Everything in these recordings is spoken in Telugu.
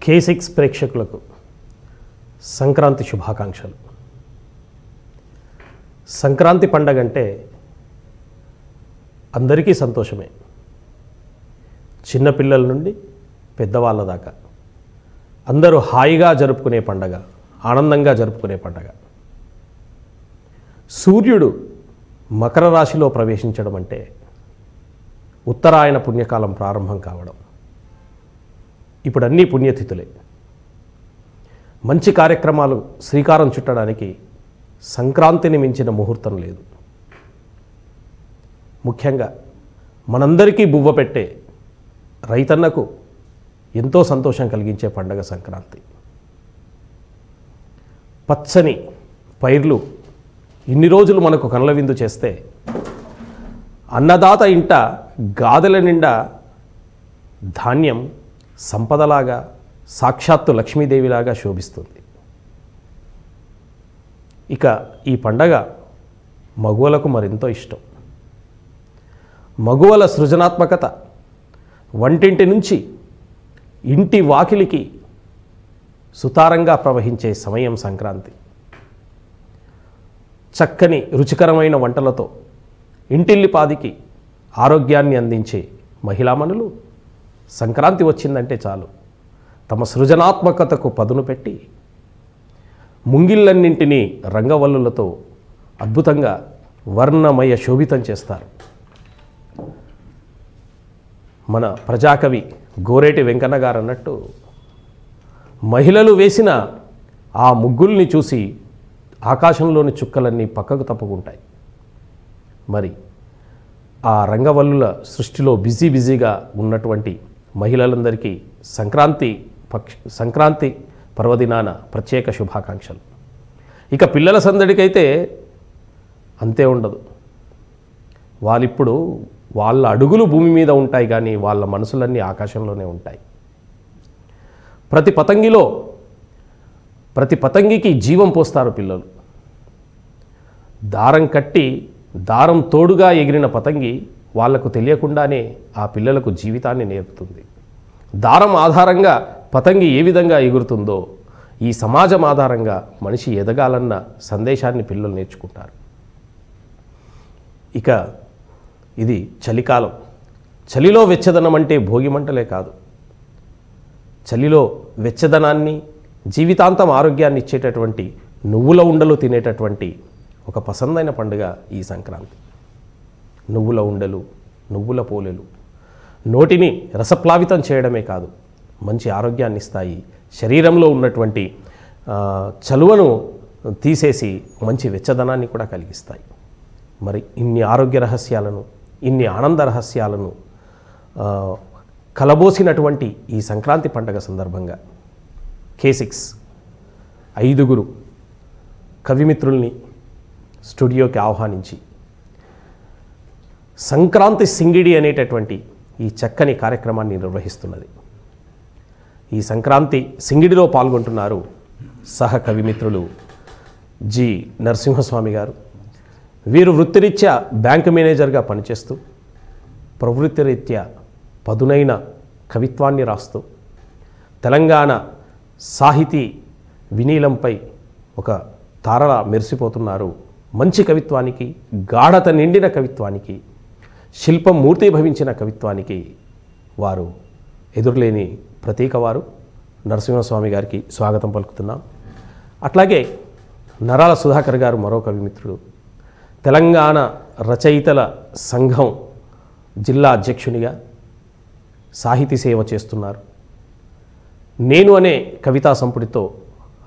K6 ప్రేక్షకులకు సంక్రాంతి శుభాకాంక్షలు. సంక్రాంతి పండగ అంటే అందరికీ సంతోషమే. చిన్నపిల్లల నుండి పెద్దవాళ్ళ దాకా అందరూ హాయిగా జరుపుకునే పండగ, ఆనందంగా జరుపుకునే పండగ. సూర్యుడు మకర రాశిలో ప్రవేశించడం అంటే ఉత్తరాయణ పుణ్యకాలం ప్రారంభం కావడం. ఇప్పుడు అన్నీ పుణ్యతిథులే. మంచి కార్యక్రమాలు శ్రీకారం చుట్టడానికి సంక్రాంతిని మించిన ముహూర్తం లేదు. ముఖ్యంగా మనందరికీ బువ్వ పెట్టే రైతన్నకు ఎంతో సంతోషం కలిగించే పండగ సంక్రాంతి. పచ్చని పైర్లు ఇన్ని రోజులు మనకు కళ్ళ విందు చేస్తే అన్నదాత ఇంట గాదెల నిండా ధాన్యం సంపదలాగా, సాక్షాత్తు లక్ష్మీదేవిలాగా శోభిస్తుంది. ఇక ఈ పండగ మగువలకు మరింతో ఇష్టం. మగువల సృజనాత్మకత వంటింటి నుంచి ఇంటి వాకిలికి సుతారంగా ప్రవహించే సమయం సంక్రాంతి. చక్కని రుచికరమైన వంటలతో ఇంటిల్లిపాదికి ఆరోగ్యాన్ని అందించే మహిళామణులు సంక్రాంతి వచ్చిందంటే చాలు తమ సృజనాత్మకతకు పదును పెట్టి ముంగిళ్ళన్నింటినీ రంగవల్లులతో అద్భుతంగా వర్ణమయ శోభితం చేస్తారు. మన ప్రజాకవి గోరేటి వెంకన్న గారు అన్నట్టు మహిళలు వేసిన ఆ ముగ్గుల్ని చూసి ఆకాశంలోని చుక్కలన్నీ పక్కకు తప్పుకుంటాయి. మరి ఆ రంగవల్లుల సృష్టిలో బిజీగా ఉన్నటువంటి మహిళలందరికీ సంక్రాంతి పర్వదినాన ప్రత్యేక శుభాకాంక్షలు. ఇక పిల్లల సందడికైతే అంతే ఉండదు. వాళ్ళిప్పుడు వాళ్ళ అడుగులు భూమి మీద ఉంటాయి కానీ వాళ్ళ మనసులన్నీ ఆకాశంలోనే ఉంటాయి. ప్రతి పతంగికి జీవం పోస్తారు పిల్లలు. దారం కట్టి దారం తోడుగా ఎగిరిన పతంగి వాళ్లకు తెలియకుండానే ఆ పిల్లలకు జీవితాన్ని నేర్పుతుంది. దారం ఆధారంగా పతంగి ఏ విధంగా ఎగురుతుందో ఈ సమాజం ఆధారంగా మనిషి ఎదగాలన్న సందేశాన్ని పిల్లలు నేర్చుకుంటారు. ఇక ఇది చలికాలం. చలిలో వెచ్చదనం అంటే భోగి మంటలే కాదు, చలిలో వెచ్చదనాన్ని, జీవితాంతం ఆరోగ్యాన్ని ఇచ్చేటటువంటి నువ్వుల ఉండలు తినేటటువంటి ఒక పసందైన పండుగ ఈ సంక్రాంతి. నువ్వుల ఉండలు, నువ్వుల పోలేలు నోటిని రసప్లావితం చేయడమే కాదు, మంచి ఆరోగ్యాన్ని ఇస్తాయి. శరీరంలో ఉన్నటువంటి చలువను తీసేసి మంచి వెచ్చదనాన్ని కూడా కలిగిస్తాయి. మరి ఇన్ని ఆరోగ్య రహస్యాలను, ఇన్ని ఆనంద రహస్యాలను కలబోసినటువంటి ఈ సంక్రాంతి పండుగ సందర్భంగా K6 5 కవిమిత్రుల్ని స్టూడియోకి ఆహ్వానించి సంక్రాంతి సింగిడి అనేటటువంటి ఈ చక్కని కార్యక్రమాన్ని నిర్వహిస్తున్నది. ఈ సంక్రాంతి సింగిడిలో పాల్గొంటున్నారు సహ కవిమిత్రులు జి నరసింహస్వామి గారు. వీరు వృత్తిరీత్యా బ్యాంకు మేనేజర్గా పనిచేస్తూ ప్రవృత్తిరీత్యా పదునైన కవిత్వాన్ని రాస్తూ తెలంగాణ సాహితీ వినీలంపై ఒక తారలా మెరిసిపోతున్నారు. మంచి కవిత్వానికి, గాఢత నిండిన కవిత్వానికి, శిల్పం మూర్తిభవించిన కవిత్వానికి వారు ఎదురులేని ప్రతీక. వారు నరసింహస్వామి గారికి స్వాగతం పలుకుతున్నాం. అట్లాగే నరాల సుధాకర్ గారు మరో కవిమిత్రుడు, తెలంగాణ రచయితల సంఘం జిల్లా అధ్యక్షునిగా సాహితీ సేవ చేస్తున్నారు. నేను అనే కవితా సంపుటితో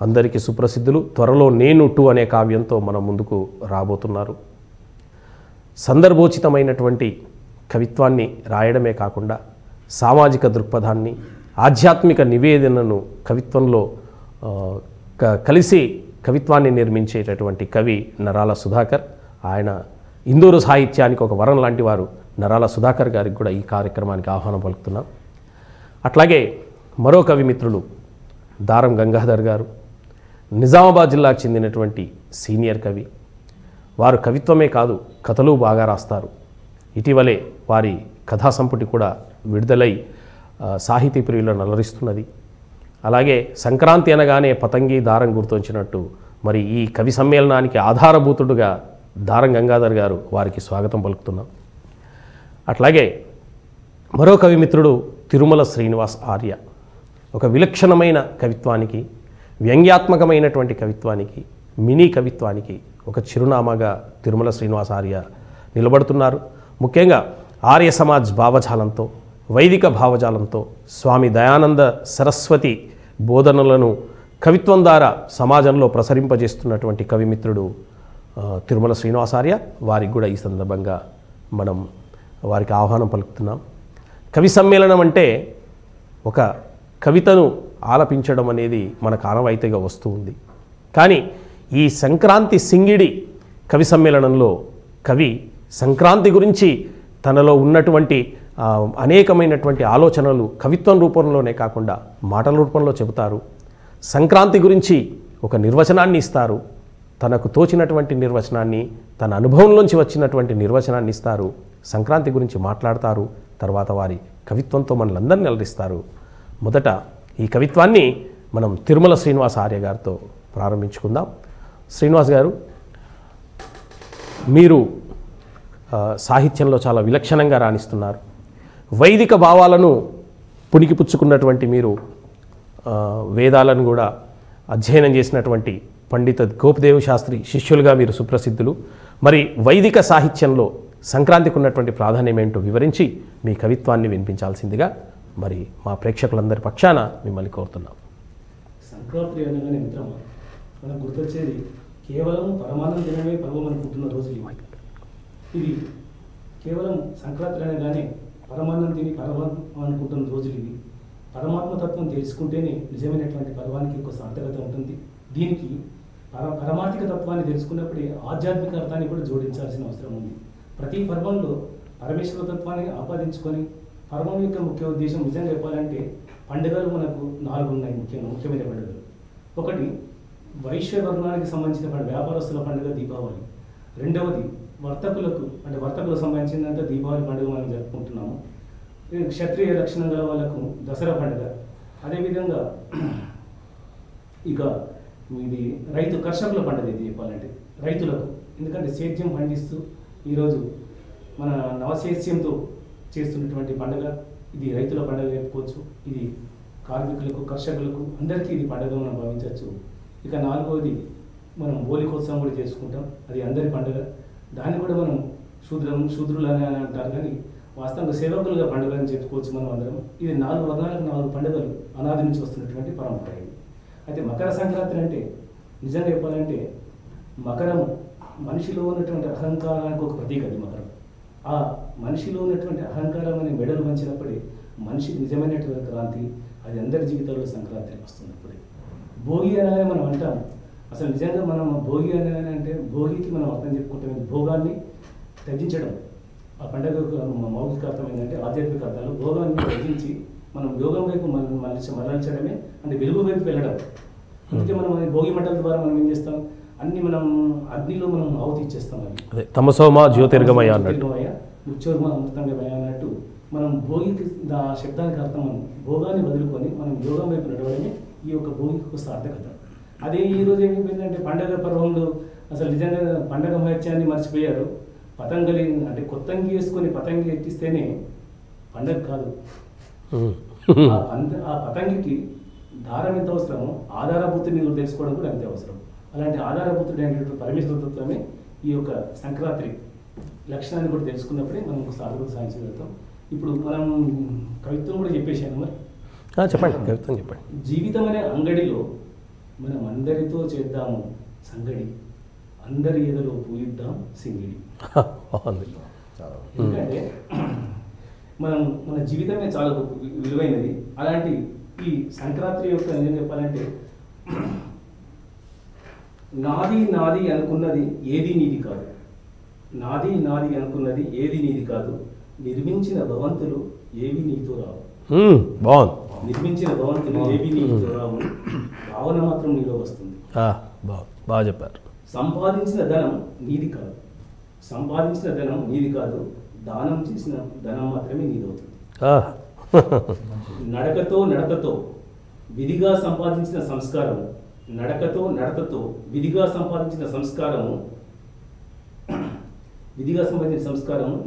అందరికీ సుప్రసిద్ధులు. త్వరలో నేను 2 అనే కావ్యంతో మన ముందుకు రాబోతున్నారు. సందర్భోచితమైనటువంటి కవిత్వాన్ని రాయడమే కాకుండా సామాజిక దృక్పథాన్ని, ఆధ్యాత్మిక నివేదనను కవిత్వంలో కలిసి కవిత్వాన్ని నిర్మించేటటువంటి కవి నరాల సుధాకర్. ఆయన ఇందూరు సాహిత్యానికి ఒక వరం లాంటి వారు. నరాల సుధాకర్ గారికి కూడా ఈ కార్యక్రమానికి ఆహ్వానం పలుకుతున్నాం. అట్లాగే మరో కవిమిత్రులు దారం గంగాధర్ గారు, నిజామాబాద్ జిల్లాకు చెందినటువంటి సీనియర్ కవి. వారు కవిత్వమే కాదు కథలు బాగా రాస్తారు. ఇటీవలే వారి కథా సంపుటి కూడా విడుదలై సాహితీ ప్రియులను అలరిస్తున్నది. అలాగే సంక్రాంతి అనగానే పతంగి దారం గుర్తొచ్చినట్టు మరి ఈ కవి సమ్మేళనానికి ఆధారభూతుడుగా దారం గంగాధర్ గారు వారికి స్వాగతం పలుకుతున్నాం. అట్లాగే మరో కవి మిత్రుడు తిరుమల శ్రీనివాస్ ఆర్య. ఒక విలక్షణమైన కవిత్వానికి, వ్యంగ్యాత్మకమైనటువంటి కవిత్వానికి, మినీ కవిత్వానికి ఒక చిరునామాగా తిరుమల శ్రీనివాస్ ఆర్య నిలబడుతున్నారు. ముఖ్యంగా ఆర్య సమాజ్ భావజాలంతో, వైదిక భావజాలంతో స్వామి దయానంద సరస్వతి బోధనలను కవిత్వం ద్వారా సమాజంలో ప్రసరింపజేస్తున్నటువంటి కవిమిత్రుడు తిరుమల శ్రీనివాసార్య. వారికి కూడా ఈ సందర్భంగా మనం వారికి ఆహ్వానం పలుకుతున్నాం. కవి సమ్మేళనం అంటే ఒక కవితను ఆలపించడం అనేది మనకు ఆనవాయితీగా వస్తూ ఉంది. కానీ ఈ సంక్రాంతి సింగిడి కవి సమ్మేళనంలో కవి సంక్రాంతి గురించి తనలో ఉన్నటువంటి అనేకమైనటువంటి ఆలోచనలు కవిత్వం రూపంలోనే కాకుండా మాటల రూపంలో చెబుతారు. సంక్రాంతి గురించి ఒక నిర్వచనాన్ని ఇస్తారు. తనకు తోచినటువంటి నిర్వచనాన్ని, తన అనుభవంలోంచి వచ్చినటువంటి నిర్వచనాన్ని ఇస్తారు. సంక్రాంతి గురించి మాట్లాడతారు. తర్వాత వారి కవిత్వంతో మనలందరినీ అలరిస్తారు. మొదట ఈ కవిత్వాన్ని మనం తిరుమల శ్రీనివాస్ ఆర్య గారితో ప్రారంభించుకుందాం. శ్రీనివాస్ గారు, మీరు సాహిత్యంలో చాలా విలక్షణంగా రాణిస్తున్నారు. వైదిక భావాలను పుణికిపుచ్చుకున్నటువంటి మీరు వేదాలను కూడా అధ్యయనం చేసినటువంటి పండిత గోపదేవ శాస్త్రి శిష్యులుగా మీరు సుప్రసిద్ధులు. మరి వైదిక సాహిత్యంలో సంక్రాంతికి ఉన్నటువంటి ప్రాధాన్యం ఏంటో వివరించి మీ కవిత్వాన్ని వినిపించాల్సిందిగా మరి మా ప్రేక్షకులందరి పక్షాన మిమ్మల్ని కోరుతున్నాం. సంక్రాంతి అనగానే మిత్రమా మనకు గుర్తొచ్చేది కేవలం పరమాన్నం తినమే పర్వం అనుకుంటున్న రోజులు. ఇది కేవలం సంక్రాంతి అనగానే పరమాన్నం తిని పర్వం అనుకుంటున్న రోజులు ఇవి. పరమాత్మతత్వం తెలుసుకుంటేనే నిజమైనటువంటి పర్వానికి ఒక సార్థకత ఉంటుంది. దీనికి పరమార్థిక తత్వాన్ని తెలుసుకున్నప్పుడే ఆధ్యాత్మిక అర్థాన్ని కూడా జోడించాల్సిన అవసరం ఉంది. ప్రతి పర్వంలో పరమేశ్వర తత్వాన్ని ఆపాదించుకొని పర్వం యొక్క ముఖ్య ఉద్దేశం నిజంగా చెప్పాలంటే పండుగలు మనకు 4 ఉన్నాయి. ముఖ్యమైన పండుగలు. ఒకటి వైశ్య వర్ణానికి సంబంధించిన వ్యాపారస్తుల పండుగ దీపావళి. రెండవది వర్తకులకు సంబంధించినంత దీపావళి పండుగ మనం జరుపుకుంటున్నాము. క్షత్రియ లక్షణం గల వాళ్ళకు దసరా పండుగ. అదేవిధంగా ఇక ఇది కర్షకుల పండుగ. ఇది చెప్పాలంటే రైతులకు, ఎందుకంటే సేద్యం పండిస్తూ ఈరోజు మన నవసేద్యంతో చేస్తున్నటువంటి పండుగ ఇది రైతుల పండుగ చెప్పుకోవచ్చు. ఇది కార్మికులకు, కర్షకులకు అందరికీ ఇది పండుగ మనం భావించవచ్చు. ఇక 4వది మనం హోలీకోత్సవం కూడా చేసుకుంటాం. అది అందరి పండుగ. దాన్ని కూడా మనం శూద్రులు అని అంటారు, కానీ వాస్తవంగా సేవకులుగా పండుగ అని చెప్పుకోవచ్చు మనం అందరం. ఇది 4 వర్ణాలకు 4 పండుగలు అనాది నుంచి వస్తున్నటువంటి పరంపర ఇది. అయితే మకర సంక్రాంతి అంటే నిజంగా చెప్పాలంటే మకరం మనిషిలో ఉన్నటువంటి అహంకారానికి ఒక ప్రతీక. అది మకరం. ఆ మనిషిలో ఉన్నటువంటి అహంకారం అనే మెడలు వంచినప్పుడే మనిషికి నిజమైనటువంటి క్రాంతి అది అందరి జీవితాల్లో సంక్రాంతి వస్తున్నప్పుడే. భోగి అనగానే మనం అంటాం, అసలు నిజంగా మనం భోగి అనగానే అంటే భోగికి మనం అర్థం చెప్పుకుంటాం భోగాన్ని తగ్గించడం. ఆ పండుగ మౌలిక అర్థం ఏంటంటే ఆధ్యాత్మిక అర్థాలు భోగాన్ని తగ్గించి మనం యోగం వైపు మరల్చడమే, అంటే వెలుగు వైపు వెళ్ళడం. అందుకే మనం భోగి మంటల ద్వారా మనం ఏం చేస్తాం, అన్ని మనం అగ్నిలో మనం ఆవుతి ఇచ్చేస్తాం. అది తమసోమ జ్యోతిర్గమయ అన్నట్టు, అమృతంగమయ అన్నట్టు మనం భోగికి ఆ శబ్దానికి అర్థం మనం భోగాన్ని వదులుకొని మనం యోగం వైపు నడవడమే ఈ యొక్క భోగికి ఒక సార్థకత. అదే ఈరోజు ఏమైపోయిందంటే పండగ పర్వంలో అసలు నిజంగా పండగ మహత్యాన్ని మర్చిపోయారు. పతంగలి అంటే కొత్తంగి వేసుకొని పతంగి ఎత్తిస్తేనే పండగ కాదు. ఆ పతంగికి దారం ఎంత అవసరమో ఆధారభూతిని తెలుసుకోవడం కూడా అంతే అవసరం. అలాంటి ఆధారభూతుడు అయినటువంటి పరమేశ్వర తత్వమే ఈ యొక్క సంక్రాంతి లక్షణాన్ని కూడా తెలుసుకున్నప్పుడే మనం సాధన సాధించగలుగుతాం. ఇప్పుడు మనం కవిత్వం కూడా చెప్పేశాను. మరి చెప్పండి, కవిత్వం చెప్పండి. జీవితం అనే అంగడిలో మనం అందరితో చేద్దాము సంగడి, అందరి ఎదలో పూయిద్దాం సింగిడి. ఎందుకంటే మన జీవితమే చాలా విలువైనది. అలాంటి ఈ సంక్రాంతి యొక్క ఏం చెప్పాలంటే నాది నాది అనుకున్నది ఏది నీది కాదు, నాది నాది అనుకున్నది ఏది నీది కాదు, నిర్మించిన భవంతులు ఏవి నీతో రావు. బాగుంది. నిర్మించిన భవంతులు ఏవి నీతో రావు, భావన మాత్రం నీలో వస్తుంది. బాగా చెప్పారు. సంపాదించిన ధనం నీది కాదు, సంపాదించిన ధనం నీది కాదు, దానం చేసిన ధనం మాత్రమే నీదవుతుంది. నడకతో విధిగా సంపాదించిన సంస్కారము, నడతతో విధిగా సంపాదించిన సంస్కారము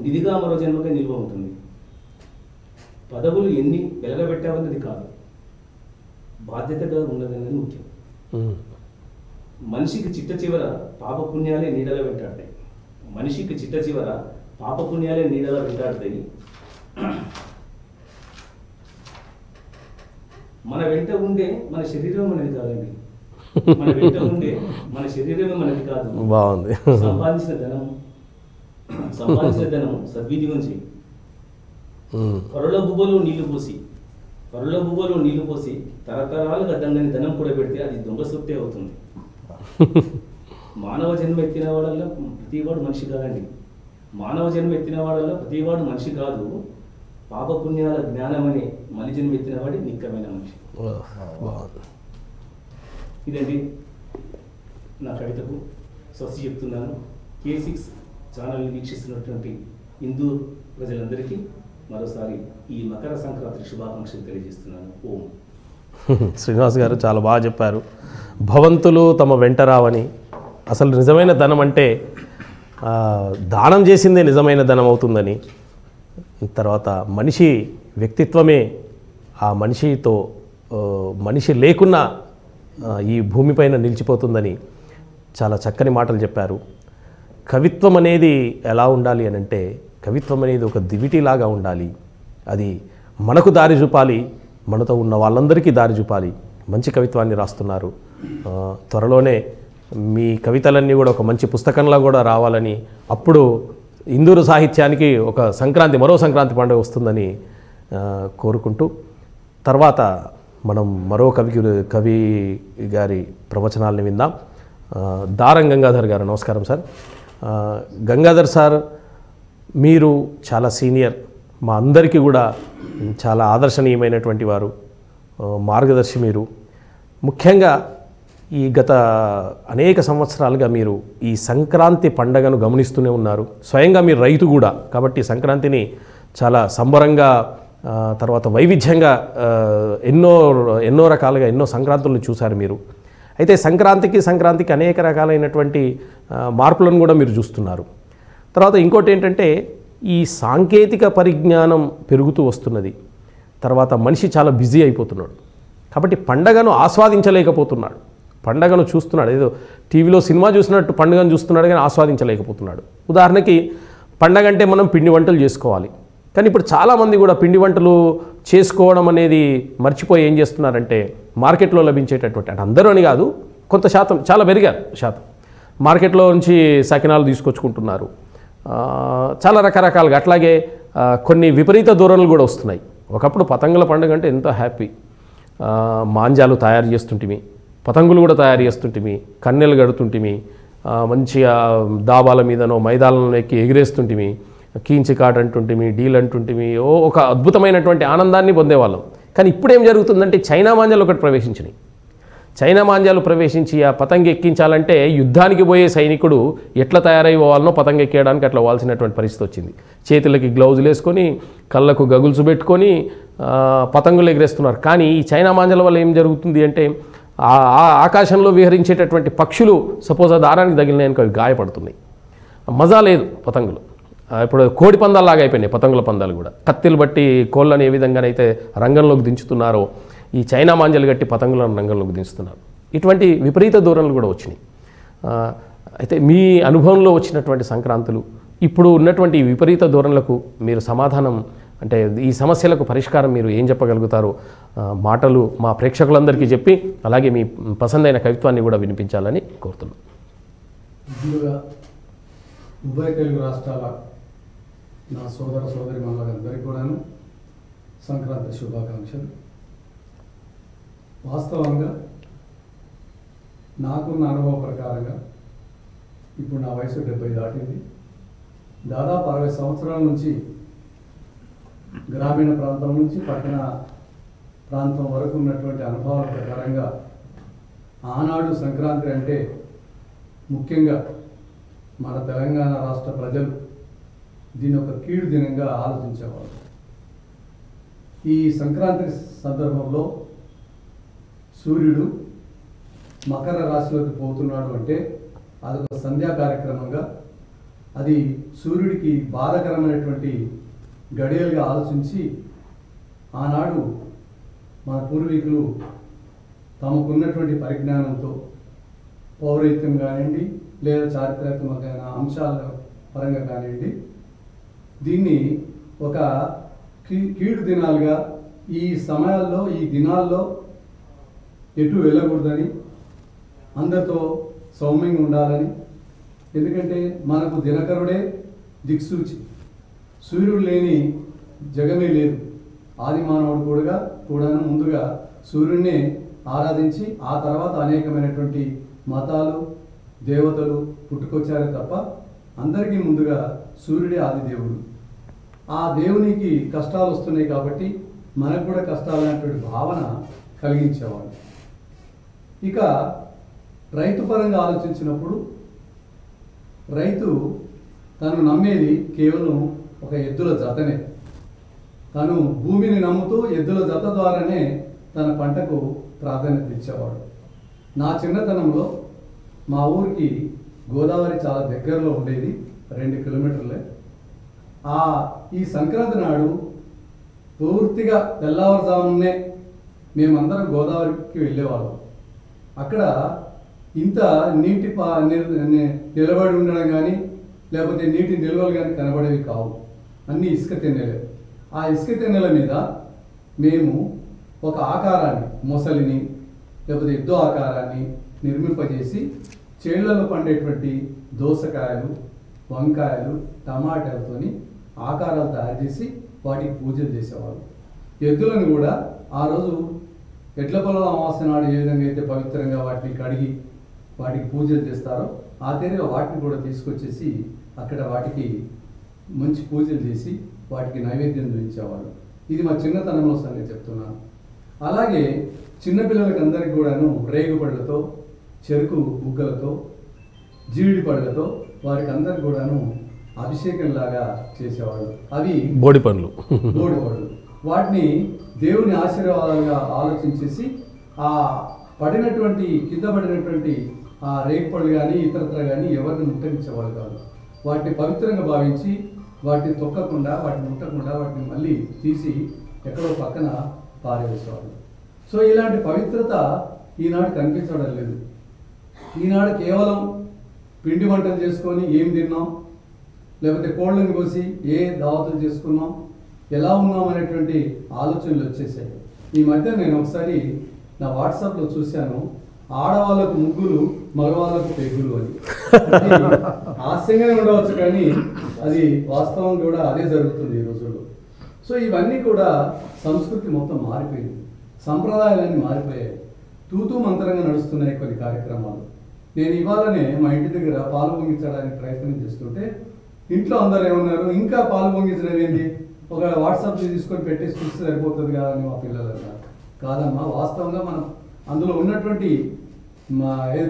నిధిగా మరో జన్మగా నిల్వ ఉంటుంది. పదవులు ఎన్ని వెలగబెట్టావన్నది కాదు, బాధ్యతగా ఉన్నదన్నది ముఖ్యం. మనిషికి చిట్ట చివర పాపపుణ్యాలే నీడల వెంటాడతాయి. మన వెంట ఉండే మన శరీరం మనది కాదండి. మన శరీరమే మనది కాదు. బాగుంది. సంపాదించిన ధనం సద్వినియోగం చేయి. పరుల బువ్వలో నీళ్లు పోసి తరతరాలుగా దండని ధనం కూడా పెడితే అది దొంగ సొత్తే అవుతుంది. మానవ జన్మ ఎత్తిన వాడల్లా ప్రతివాడు మనిషి కాదు. పాపపుణ్యాల జ్ఞానమనే మలి జన్మ ఎత్తిన వాడి నిక్కమైన మనిషి. ఇదండి నా కవితకు స్వస్తి చెప్తున్నాను. K6 ఛానల్ని వీక్షిస్తున్నటువంటి హిందూ ప్రజలందరికీ మరోసారి ఈ మకర సంక్రాంతి శుభాకాంక్షలు తెలియజేస్తున్నాను. ఓం. శ్రీనివాస్ గారు చాలా బాగా చెప్పారు. భవంతులు తమ వెంట రావని, అసలు నిజమైన ధనం అంటే దానం చేసిందే నిజమైన ధనం అవుతుందని, తర్వాత మనిషి వ్యక్తిత్వమే ఆ మనిషి లేకున్నా ఈ భూమిపైన నిలిచిపోతుందని చాలా చక్కని మాటలు చెప్పారు. కవిత్వం అనేది ఎలా ఉండాలి అని అంటే, కవిత్వం అనేది ఒక దివిటీలాగా ఉండాలి. అది మనకు దారి చూపాలి, మనతో ఉన్న వాళ్ళందరికీ దారి చూపాలి. మంచి కవిత్వాన్ని రాస్తున్నారు. త్వరలోనే మీ కవితలన్నీ కూడా ఒక మంచి పుస్తకంలా కూడా రావాలని, అప్పుడు ఇందూరు సాహిత్యానికి ఒక మరో సంక్రాంతి పండుగ వస్తుందని కోరుకుంటూ, తర్వాత మనం మరో కవి గారి ప్రవచనాలని విందాం. దారం గంగాధర్ గారు. నమస్కారం సార్. గంగాధర్ సార్, మీరు చాలా సీనియర్, మా అందరికీ కూడా చాలా ఆదర్శనీయమైనటువంటి వారు, మార్గదర్శి మీరు. ముఖ్యంగా ఈ గత అనేక సంవత్సరాలుగా మీరు ఈ సంక్రాంతి పండగను గమనిస్తూనే ఉన్నారు. స్వయంగా మీరు రైతు కూడా కాబట్టి సంక్రాంతిని చాలా సంబరంగా, తర్వాత వైవిధ్యంగా ఎన్నో రకాలుగా ఎన్నో సంక్రాంతులను చూశారు మీరు. అయితే సంక్రాంతికి అనేక రకాలైనటువంటి మార్పులను కూడా మీరు చూస్తున్నారు. తర్వాత ఇంకోటి ఏంటంటే, ఈ సాంకేతిక పరిజ్ఞానం పెరుగుతూ వస్తున్నది. తర్వాత మనిషి చాలా బిజీ అయిపోతున్నాడు కాబట్టి పండగను ఆస్వాదించలేకపోతున్నాడు. పండగను చూస్తున్నాడు, ఏదో టీవీలో సినిమా చూసినట్టు పండుగను చూస్తున్నాడు కానీ ఆస్వాదించలేకపోతున్నాడు. ఉదాహరణకి పండగ అంటే మనం పిండి వంటలు చేసుకోవాలి, కానీ ఇప్పుడు చాలామంది కూడా పిండి వంటలు చేసుకోవడం అనేది మర్చిపోయి ఏం చేస్తున్నారంటే, మార్కెట్లో లభించేటటువంటి, అంటే అందరూ అని కాదు, కొంత శాతం, చాలా పెరిగారు శాతం, మార్కెట్లో నుంచి సకినాలు తీసుకొచ్చుకుంటున్నారు. చాలా రకరకాలుగా. అట్లాగే కొన్ని విపరీత ధోరణులు కూడా వస్తున్నాయి. ఒకప్పుడు పతంగుల పండుగ అంటే ఎంతో హ్యాపీ, మాంజాలు తయారు చేస్తుంటిమి, పతంగులు కూడా తయారు చేస్తుంటిమి, కన్నెలు గడుతుంటిమి, మంచిగా దాబాల మీదనో మైదానంలో ఎక్కి ఎగిరేస్తుంటిమి, కీంచికాట్ అంటుంటిమి, డీల్ అంటుంటిమి, ఒక అద్భుతమైనటువంటి ఆనందాన్ని పొందేవాళ్ళం. కానీ ఇప్పుడు ఏం జరుగుతుందంటే, చైనా మాంజాలు ఒకటి ప్రవేశించినాయి. చైనా మాంజాలు ప్రవేశించి ఆ పతంగి ఎక్కించాలంటే యుద్ధానికి పోయే సైనికుడు ఎట్లా తయారైపోవాలనో పతంగి ఎక్కేయడానికి అట్లా వాల్సినటువంటి పరిస్థితి వచ్చింది. చేతులకి గ్లౌజులు వేసుకొని, కళ్ళకు గగుల్స్ పెట్టుకొని పతంగులు ఎగిరేస్తున్నారు. కానీ ఈ చైనా మాంజాల వల్ల ఏం జరుగుతుంది అంటే, ఆకాశంలో విహరించేటటువంటి పక్షులు సపోజ్ ఆ దారానికి తగిలినాయనుకో అవి గాయపడుతున్నాయి. మజా లేదు పతంగులు. ఇప్పుడు కోడి పందాల్లాగా అయిపోయినాయి పతంగుల పందాలు కూడా. కత్తిలు బట్టి కోళ్ళని ఏ విధంగానైతే రంగంలోకి దించుతున్నారో, ఈ చైనా మాంజలు కట్టి పతంగులను రంగంలోకి దించుతున్నారు. ఇటువంటి విపరీత ధోరణులు కూడా వచ్చినాయి. అయితే మీ అనుభవంలో వచ్చినటువంటి సంక్రాంతులు, ఇప్పుడు ఉన్నటువంటి విపరీత ధోరణులకు మీరు సమాధానం, అంటే ఈ సమస్యలకు పరిష్కారం మీరు ఏం చెప్పగలుగుతారో మాటలు మా ప్రేక్షకులందరికీ చెప్పి, అలాగే మీ పసందైన కవిత్వాన్ని కూడా వినిపించాలని కోరుతున్నాను. ఉభయ తెలుగు రాష్ట్రాల నా సోదర సోదరిమణులందరికీ కూడాను సంక్రాంతి శుభాకాంక్షలు. వాస్తవంగా నాకున్న అనుభవం ప్రకారంగా ఇప్పుడు నా వయసు 70 దాటింది. దాదాపు 60 సంవత్సరాల నుంచి గ్రామీణ ప్రాంతం నుంచి పట్టణ ప్రాంతం వరకు ఉన్నటువంటి అనుభవాల ప్రకారంగా ఆనాడు సంక్రాంతి అంటే ముఖ్యంగా మన తెలంగాణ రాష్ట్ర ప్రజలు దీని ఒక కీడు దినంగా ఆలోచించేవారు. ఈ సంక్రాంతి సందర్భంలో సూర్యుడు మకర రాశిలోకి పోతున్నాడు అంటే అదొక సంధ్యా కార్యక్రమంగా, అది సూర్యుడికి బాధకరమైనటువంటి గడియలుగా ఆలోచించి ఆనాడు మన పూర్వీకులు తమకున్నటువంటి పరిజ్ఞానంతో పౌరహిత్యం కానివ్వండి లేదా చారిత్రాత్మకమైన అంశాల పరంగా కానివ్వండి దీన్ని ఒక కీడు దినాలుగా, ఈ సమయాల్లో ఈ దినాల్లో ఎటు వెళ్ళకూడదని, అందరితో సౌమ్యంగా ఉండాలని, ఎందుకంటే మనకు దినకరుడే దిక్సూచి, సూర్యుడు లేని జగమే లేదు. ఆది మానవుడు కూడాను ముందుగా సూర్యుడినే ఆరాధించి ఆ తర్వాత అనేకమైనటువంటి మతాలు దేవతలు పుట్టుకొచ్చారే తప్ప అందరికీ ముందుగా సూర్యుడే ఆది దేవుడు. ఆ దేవునికి కష్టాలు వస్తున్నాయి కాబట్టి మనకు కూడా కష్టాలు అనేటువంటి భావన కలిగించేవాడు. ఇక రైతు పరంగా ఆలోచించినప్పుడు రైతు తను నమ్మేది కేవలం ఒక ఎద్దుల జతనే. తను భూమిని నమ్ముతూ ఎద్దుల జత ద్వారానే తన పంటకు ప్రాధాన్యత ఇచ్చేవాడు. నా చిన్నతనంలో మా ఊరికి గోదావరి చాలా దగ్గరలో ఉండేది, 2 కిలోమీటర్లే. ఈ సంక్రాంతి నాడు పూర్తిగా తెల్లవారుజామునే మేమందరం గోదావరికి వెళ్ళేవాళ్ళం. అక్కడ ఇంత నీటి నిలబడి ఉండడం కానీ లేకపోతే నీటి నిల్వలు కానీ కనబడేవి కావు, అన్నీ ఇసుక తెన్నెలే. ఆ ఇసుక తెన్నెల మీద మేము ఒక ఆకారాన్ని, మొసలిని లేకపోతే ఎద్దు ఆకారాన్ని నిర్మింపజేసి చేళ్లలో పండేటువంటి దోసకాయలు, వంకాయలు, టమాటాలతోని ఆకారాలు తయారు చేసి వాటికి పూజలు చేసేవాళ్ళు. ఎద్దులను కూడా ఆ రోజు ఎడ్ల పొలం అమావాస్య నాడు ఏ విధంగా అయితే పవిత్రంగా వాటిని కడిగి వాటికి పూజలు చేస్తారో ఆ తీరుగా వాటిని కూడా తీసుకొచ్చేసి అక్కడ వాటికి మంచి పూజలు చేసి వాటికి నైవేద్యం చూపించేవాళ్ళు. ఇది మా చిన్నతనంలో సంగతి చెప్తున్నాను. అలాగే చిన్నపిల్లలకి అందరికి కూడాను రేగుపళ్ళతో, చెరుకు బుగ్గలతో, జీడి పళ్ళతో వారికి అందరికి కూడాను అభిషేకంలాగా చేసేవాళ్ళు. అవి బోడి పనులు. వాటిని దేవుని ఆశీర్వాదాలుగా ఆలోచించేసి ఆ కింద పడినటువంటి ఆ రేగుపళ్ళు కానీ ఇతరత్ర కానీ ఎవరిని ముట్టనిచ్చేవాళ్ళు కాదు. వాటిని పవిత్రంగా భావించి వాటిని తొక్కకుండా, వాటిని ముట్టకుండా వాటిని మళ్ళీ తీసి ఎక్కడో పక్కన పారేసేవాళ్ళు. సో ఇలాంటి పవిత్రత ఈనాడు కనిపించడం లేదు. ఈనాడు కేవలం పిండి వంటలు చేసుకొని ఏం తిన్నాం, లేకపోతే కోళ్ళని కోసి ఏ దావతులు చేసుకున్నాం, ఎలా ఉన్నాం అనేటువంటి ఆలోచనలు వచ్చేసాయి. ఈ మధ్య నేను ఒకసారి నా వాట్సాప్లో చూశాను, ఆడవాళ్ళకు ముగ్గులు, మగవాళ్ళకు పెగ్గులు అని. హాస్యంగానే ఉండవచ్చు కానీ అది వాస్తవం కూడా అదే జరుగుతుంది ఈ రోజుల్లో. సో ఇవన్నీ కూడా సంస్కృతి మొత్తం మారిపోయింది, సంప్రదాయాలన్నీ మారిపోయాయి, తూతూ మంత్రంగా నడుస్తున్నాయి కొన్ని కార్యక్రమాలు. నేను ఇవాళనే మా ఇంటి దగ్గర పాలు పొంగించడానికి ప్రయత్నం చేస్తుంటే ఇంట్లో అందరూ ఏమన్నారు, ఇంకా పాలు పొంగించడం ఏంటి, ఒక వాట్సాప్ తీసుకొని పెట్టేసి చూస్తే సరిపోతుంది కదా అని మా పిల్లలు అన్నారు. కాదమ్మా, వాస్తవంగా మనం అందులో ఉన్నటువంటి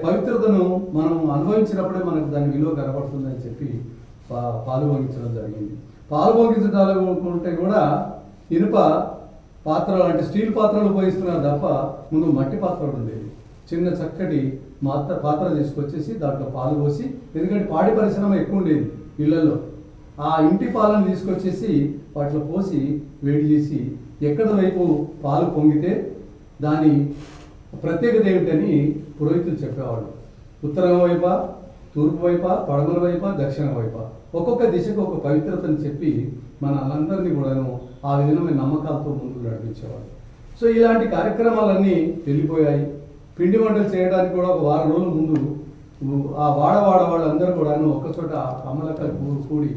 పవిత్రతను మనం అనుభవించినప్పుడే మనకు దాని విలువ కనబడుతుందని చెప్పి పాలు పొంగించడం జరిగింది. పాలు పొంగించడాలనుకుంటే కూడా ఇనుప పాత్రలు అంటే స్టీల్ పాత్రలు ఉపయోగిస్తున్నారు తప్ప ముందు మట్టి పాత్రలు ఉండేవి. చిన్న చక్కటి పాత్ర తీసుకొచ్చేసి దాంట్లో పాలు పోసి, ఎందుకంటే పాడి పరిశ్రమ ఎక్కువ ఉండేది ఇళ్లలో, ఆ ఇంటి పాలను తీసుకొచ్చేసి వాటిలో పోసి వేడి చేసి ఎక్కడ వైపు పాలు పొంగితే దాని ప్రత్యేకత ఏమిటని పురోహితులు చెప్పేవాళ్ళు. ఉత్తరం వైపా, తూర్పు వైపా, పడమర వైపా, దక్షిణ వైపా, ఒక్కొక్క దిశకు ఒక పవిత్రతని చెప్పి మన అందరినీ కూడాను ఆ విధమైన నమ్మకాలతో ముందుకు నడిపించేవాళ్ళు. సో ఇలాంటి కార్యక్రమాలన్నీ వెళ్ళిపోయాయి. పిండి వంటలు చేయడానికి కూడా ఒక వారం రోజుల ముందు ఆ వాళ్ళందరూ కూడాను ఒకచోట కమ్మలక్కలు కూడి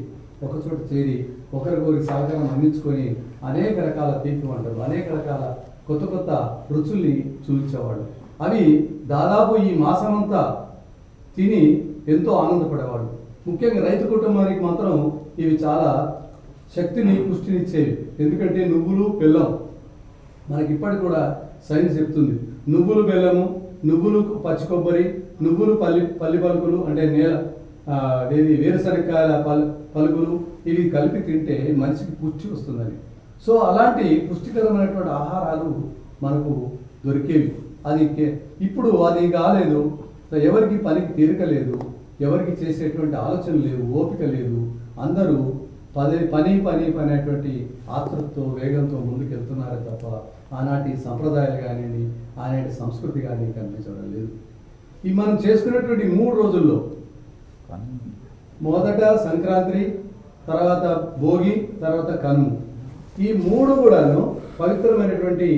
ఒకచోట చేరి ఒకరికొకరికి సహకారం అందించుకొని అనేక రకాల తీపి వంటలు, అనేక రకాల కొత్త కొత్త రుచుల్ని చూపించేవాళ్ళు. అవి దాదాపు ఈ మాసమంతా తిని ఎంతో ఆనందపడేవాళ్ళు. ముఖ్యంగా రైతు కుటుంబానికి మాత్రం ఇవి చాలా శక్తిని, పుష్టినిచ్చేవి. ఎందుకంటే నువ్వులు, బెల్లం మనకి ఇప్పటికి కూడా సైన్స్ చెప్తుంది, నువ్వులు బెల్లము, నువ్వులు పచ్చి కొబ్బరి, నువ్వులు పల్లి పలుకులు అంటే వేరుశనగకాయల పలుకులు, ఇవి కలిపి తింటే మనిషికి పుష్టి వస్తుందని. సో అలాంటి పుష్టికరమైనటువంటి ఆహారాలు మనకు దొరికేవి. ఇప్పుడు అది కాలేదు, ఎవరికి పనికి తీరిక లేదు, ఎవరికి చేసేటువంటి ఆలోచన లేవు, ఓపిక లేదు. అందరూ పని అనేటువంటి ఆతృతతో వేగంతో ముందుకెళ్తున్నారే తప్ప ఆనాటి సంప్రదాయాలు కానివ్వండి, ఆనాటి సంస్కృతి కానీ కనిపించడం లేదు. ఈ మనం చేసుకున్నటువంటి 3 రోజుల్లో మొదట సంక్రాంతి, తర్వాత భోగి, తర్వాత కనుమ, ఈ 3 కూడాను పవిత్రమైనటువంటి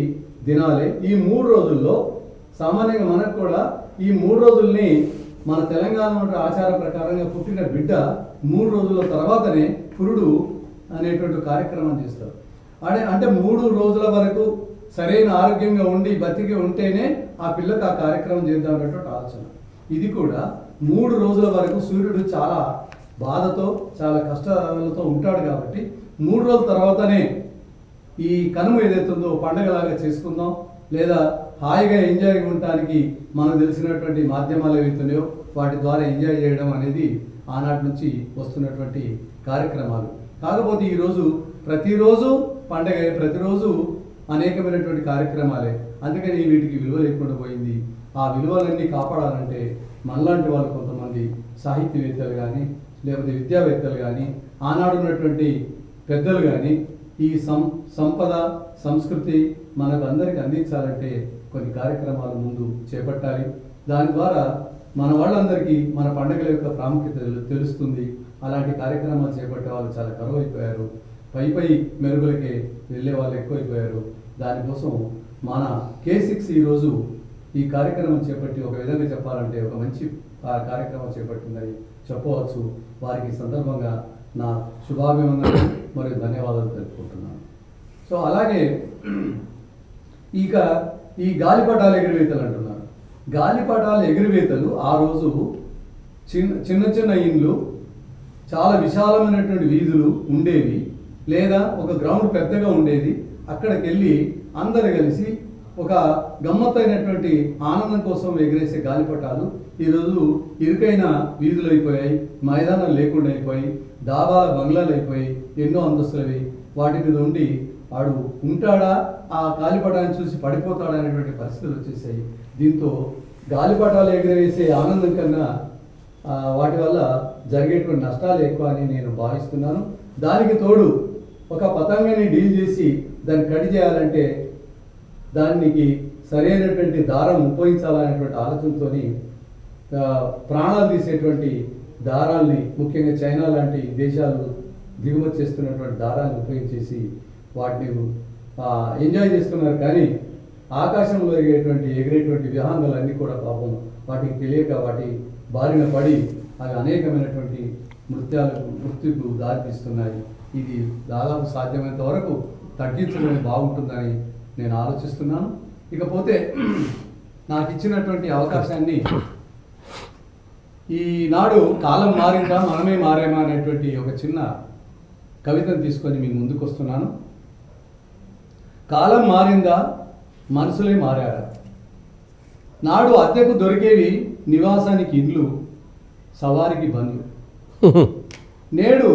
దినాలే. ఈ 3 రోజుల్లో సామాన్యంగా మనకు కూడా ఈ 3 రోజుల్ని మన తెలంగాణ ఆచార ప్రకారంగా పుట్టిన బిడ్డ 3 రోజుల తర్వాతనే పురుడు అనేటువంటి కార్యక్రమం చేస్తారు. అంటే 3 రోజుల వరకు సరైన ఆరోగ్యంగా ఉండి బతికి ఉంటేనే ఆ పిల్లకి ఆ కార్యక్రమం చేద్దాం అనేటువంటి ఆలోచన. ఇది కూడా 3 రోజుల వరకు సూర్యుడు చాలా బాధతో చాలా కష్టాలతో ఉంటాడు కాబట్టి 3 రోజుల తర్వాతనే ఈ కనుమ ఏదైతుందో పండగలాగా చేసుకుందాం, లేదా హాయిగా ఎంజాయ్ ఉండటానికి మనకు తెలిసినటువంటి మాధ్యమాలు ఏవైతున్నాయో వాటి ద్వారా ఎంజాయ్ చేయడం అనేది ఆనాటి నుంచి వస్తున్నటువంటి కార్యక్రమాలు. కాకపోతే ఈరోజు ప్రతిరోజు పండగ, ప్రతిరోజు అనేకమైనటువంటి కార్యక్రమాలే. అందుకని వీటికి విలువ లేకుండా పోయింది. ఆ విలువలన్నీ కాపాడాలంటే మనలాంటి వాళ్ళు కొంతమంది సాహిత్యవేత్తలు కానీ, లేకపోతే విద్యావేత్తలు కానీ, ఆనాడు ఉన్నటువంటి పెద్దలు కానీ ఈ సంపద సంస్కృతి మనకు అందరికి అందించాలంటే కొన్ని కార్యక్రమాలు ముందు చేపట్టాలి. దాని ద్వారా మన వాళ్ళందరికీ మన పండుగల యొక్క ప్రాముఖ్యత తెలుస్తుంది. అలాంటి కార్యక్రమాలు చేపట్టే వాళ్ళు చాలా కరువైపోయారు. పై మెరుగులకే వెళ్ళే వాళ్ళు ఎక్కువైపోయారు. దానికోసం మన K6 ఈరోజు ఈ కార్యక్రమం చేపట్టి ఒక విధంగా చెప్పాలంటే ఒక మంచి కార్యక్రమం చేపట్టిందని చెప్పవచ్చు. వారికి సందర్భంగా నా శుభాభివందనలు మరియు ధన్యవాదాలు తెలుపుకుంటున్నాను. సో అలాగే ఇక ఈ గాలిపటాలు ఎగిరివేతలు అంటున్నారు. గాలిపటాలు ఎగిరివేతలు ఆ రోజు చిన్న ఇండ్లు, చాలా విశాలమైనటువంటి వీధులు ఉండేవి, లేదా ఒక గ్రౌండ్ పెద్దగా ఉండేది. అక్కడికి వెళ్ళి అందరు కలిసి ఒక గమ్మత్తైనటువంటి ఆనందం కోసం ఎగిరేసే గాలిపటాలు ఈరోజు ఇరుకైన వీధులు అయిపోయాయి, మైదానాలు లేకుండా అయిపోయి, దాబాల బంగ్లాలు అయిపోయి, ఎన్నో అంతస్తులవి. వాటి మీద ఉండి వాడు ఉంటాడా, ఆ గాలిపటాన్ని చూసి పడిపోతాడా అనేటువంటి పరిస్థితులు వచ్చేసాయి. దీంతో గాలిపటాలు ఎగిరేసే ఆనందం కన్నా వాటి వల్ల జరిగేటువంటి నష్టాలు ఎక్కువ అని నేను భావిస్తున్నాను. దానికి తోడు ఒక పతంగాన్ని డీల్ చేసి దాన్ని కట్ చేయాలంటే దానికి సరైనటువంటి దారం ఉపయోగించాలనేటువంటి ఆలోచనతో ప్రాణాలు తీసేటువంటి దారాల్ని, ముఖ్యంగా చైనా లాంటి దేశాలు దిగుమతి చేస్తున్నటువంటి దారాలను ఉపయోగించేసి వాటిని ఎంజాయ్ చేస్తున్నారు. కానీ ఆకాశంలో ఎగిరేటువంటి విహాంగాలన్నీ కూడా పాపం వాటికి తెలియక వాటి బారిన పడి అవి అనేకమైనటువంటి మృత్యుకు దారితీస్తున్నాయి. ఇది దాదాపు సాధ్యమైనంత వరకు తగ్గించడం బాగుంటుందని నేను ఆలోచిస్తున్నాను. ఇకపోతే నాకు ఇచ్చినటువంటి అవకాశాన్ని ఈనాడు కాలం మారిందా మనమే మారేమా అనేటువంటి ఒక చిన్న కవితను తీసుకొని మీ ముందుకు వస్తున్నాను. కాలం మారిందా మనుషులే మారారా, నాడు అద్దెకు దొరికేవి నివాసానికి ఇండ్లు, సవారికి బండ్లు, నేడు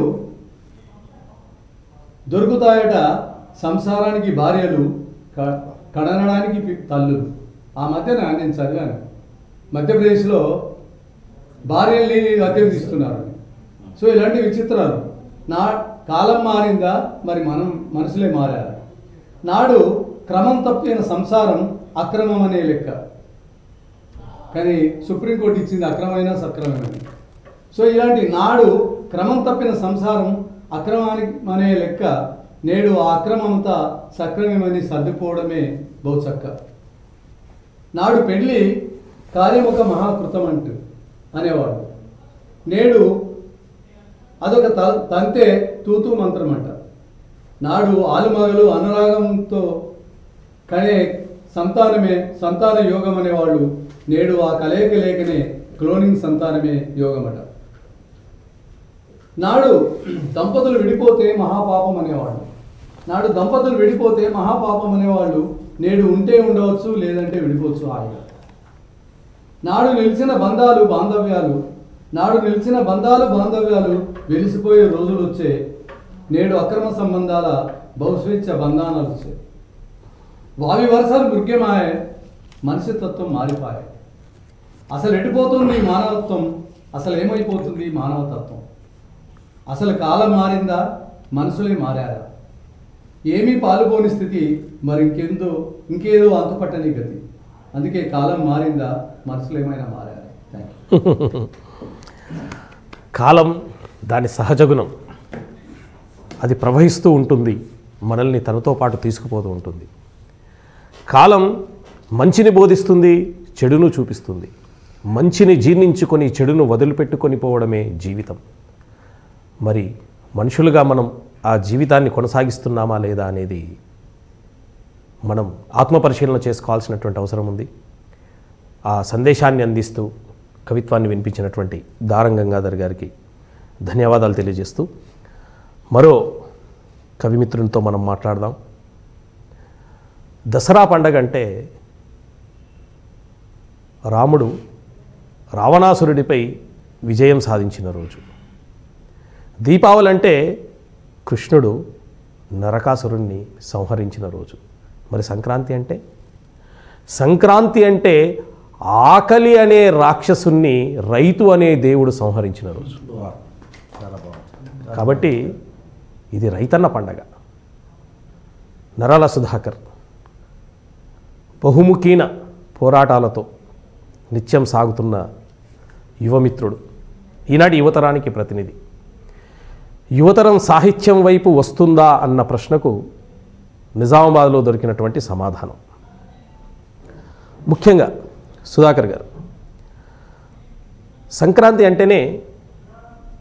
దొరుకుతాయట సంసారానికి భార్యలు, కడనడానికి తల్లులు. ఆ మధ్యన నేను చదివాను, మధ్యప్రదేశ్లో భార్యల్ని అద్దెకు తీస్తున్నారు. సో ఇలాంటి విచిత్రాలు. కాలం మారిందా మరి మనుషులే మారారు. నాడు క్రమం తప్పిన సంసారం అక్రమం అనే లెక్క, కానీ సుప్రీంకోర్టు ఇచ్చింది అక్రమమైన సక్రమమైన. సో ఇలాంటి నాడు క్రమం తప్పిన సంసారం అక్రమానికి అనే లెక్క, నేడు ఆ అక్రమంతా సక్రమమని సర్దుకోవడమే బహుచక్క. నాడు పెళ్ళి కార్యముఖ మహాకృతం అనేవాడు, నేడు అదొక తంతే తూతూ మంత్రం అంట. నాడు ఆలుమగలు అనురాగంతో కనే సంతాన యోగం అనేవాళ్ళు, నేడు ఆ కలయిక లేకనే క్లోనింగ్ సంతానమే యోగమట. నాడు దంపతులు విడిపోతే మహాపాపం అనేవాళ్ళు, నేడు ఉంటే ఉండవచ్చు, లేదంటే విడిపోవచ్చు హాయిగా. నాడు నిలిచిన బాంధవ్యాలు వెలిసిపోయే రోజులు వచ్చే, నేడు అక్రమ సంబంధాల బహుస్వేచ్ఛ బంధానాలు వచ్చాయి. వావి వరసలు మృగ్యమాయే, మనిషి తత్వం మారిపోయాయి. అసలు ఎటుపోతుంది మానవత్వం, అసలు ఏమైపోతుంది మానవతత్వం? అసలు కాలం మారిందా, మనుషులే మారారా? ఏమీ పాలుపోని స్థితి, మరి ఇంకేదో అంతుపట్టని గతి. అందుకే కాలం మారిందా, మనుషులు ఏమైనా మారారా? Thank you. కాలం దాని సహజగుణం, అది ప్రవహిస్తూ ఉంటుంది, మనల్ని తనతో పాటు తీసుకుపోతూ ఉంటుంది. కాలం మంచిని బోధిస్తుంది, చెడును చూపిస్తుంది. మంచిని జీర్ణించుకొని చెడును వదిలిపెట్టుకొని పోవడమే జీవితం. మరి మనుషులుగా మనం ఆ జీవితాన్ని కొనసాగిస్తున్నామా లేదా అనేది మనం ఆత్మపరిశీలన చేసుకోవాల్సినటువంటి అవసరం ఉంది. ఆ సందేశాన్ని అందిస్తూ కవిత్వాన్ని వినిపించినటువంటి దారం గంగాధర్ గారికి ధన్యవాదాలు తెలియజేస్తూ మరో కవిమిత్రునితో మనం మాట్లాడదాం. దసరా పండగ అంటే రాముడు రావణాసురుడిపై విజయం సాధించిన రోజు. దీపావళి అంటే కృష్ణుడు నరకాసురుణ్ణి సంహరించిన రోజు. మరి సంక్రాంతి అంటే ఆకలి అనే రాక్షసుణ్ణి రైతు అనే దేవుడు సంహరించిన రోజు. కాబట్టి ఇది రైతన్న పండగ. నరాల సుధాకర్ బహుముఖీన పోరాటాలతో నిత్యం సాగుతున్న యువమిత్రుడు, ఈనాటి యువతరానికి ప్రతినిధి. యువతరం సాహిత్యం వైపు వస్తుందా అన్న ప్రశ్నకు నిజామాబాద్లో దొరికినటువంటి సమాధానం. ముఖ్యంగా సుధాకర్ గారు, సంక్రాంతి అంటేనే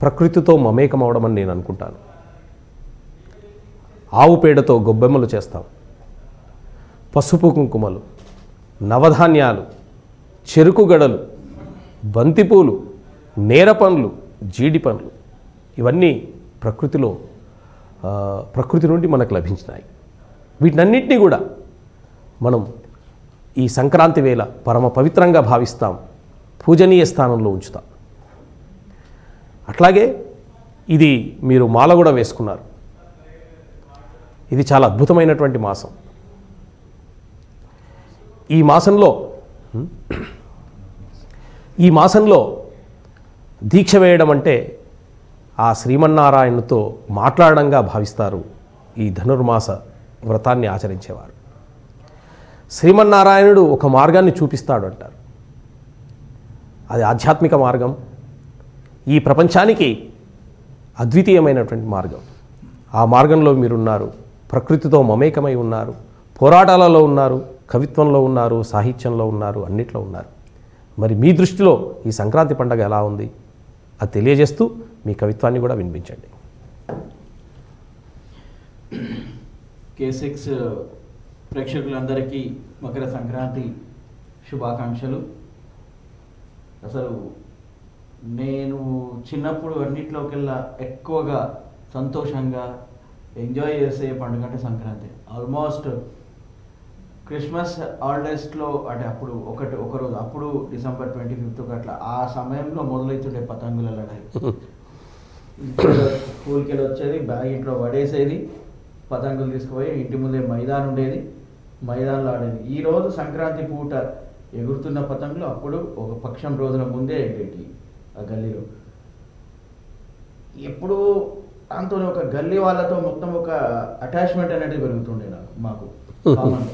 ప్రకృతితో మమేకం అవడం అని నేను అనుకుంటాను. ఆవు పేడతో గొబ్బెమ్మలు చేస్తాం, పసుపు కుంకుమలు, నవధాన్యాలు, చెరుకు గడలు, బంతిపూలు, నేర పండ్లు, జీడి పండ్లు, ఇవన్నీ ప్రకృతి నుండి మనకు లభించినాయి. వీటన్నిటినీ కూడా మనం ఈ సంక్రాంతి వేళ పరమ పవిత్రంగా భావిస్తాం, పూజనీయ స్థానంలో ఉంచుతాం. అట్లాగే ఇది మీరు మాల కూడా వేసుకున్నారు. ఇది చాలా అద్భుతమైనటువంటి మాసం. ఈ మాసంలో దీక్ష వేయడం అంటే ఆ శ్రీమన్నారాయణుతో మాట్లాడడంగా భావిస్తారు ఈ ధనుర్మాస వ్రతాన్ని ఆచరించేవారు. శ్రీమన్నారాయణుడు ఒక మార్గాన్ని చూపిస్తాడు అంటారు. అది ఆధ్యాత్మిక మార్గం, ఈ ప్రపంచానికి అద్వితీయమైనటువంటి మార్గం. ఆ మార్గంలో మీరున్నారు, ప్రకృతితో మమేకమై ఉన్నారు, పోరాటాలలో ఉన్నారు, కవిత్వంలో ఉన్నారు, సాహిత్యంలో ఉన్నారు, అన్నిట్లో ఉన్నారు. మరి మీ దృష్టిలో ఈ సంక్రాంతి పండుగ ఎలా ఉంది అది తెలియజేస్తూ మీ కవిత్వాన్ని కూడా వినిపించండి. K6 ప్రేక్షకులందరికీ మకర సంక్రాంతి శుభాకాంక్షలు. అసలు నేను చిన్నప్పుడు అన్నిట్లోకెల్లా ఎక్కువగా సంతోషంగా ఎంజాయ్ చేసే పండుగ అంటే సంక్రాంతి. ఆల్మోస్ట్ క్రిస్మస్ హాలిడేస్లో అంటే అప్పుడు ఒకరోజు అప్పుడు డిసెంబర్ 25th అట్లా ఆ సమయంలో మొదలవుతుండే పతంగుల లడాయి. స్కూల్కి వెళ్ళి వచ్చేది, బ్యాగ్ ఇంట్లో పడేసేది, పతంగులు తీసుకుపోయి ఇంటి ముందే మైదానం ఉండేది, మైదానంలో ఆడేది. ఈరోజు సంక్రాంతి పూట ఎగురుతున్న పతంగులు అప్పుడు ఒక పక్షం రోజుల ముందే ఎగిరేటి ఆ గల్లీలో. ఎప్పుడు దాంతో ఒక గల్లీ వాళ్ళతో మొత్తం ఒక అటాచ్మెంట్ అనేది పెరుగుతుండే మాకు కామన్గా.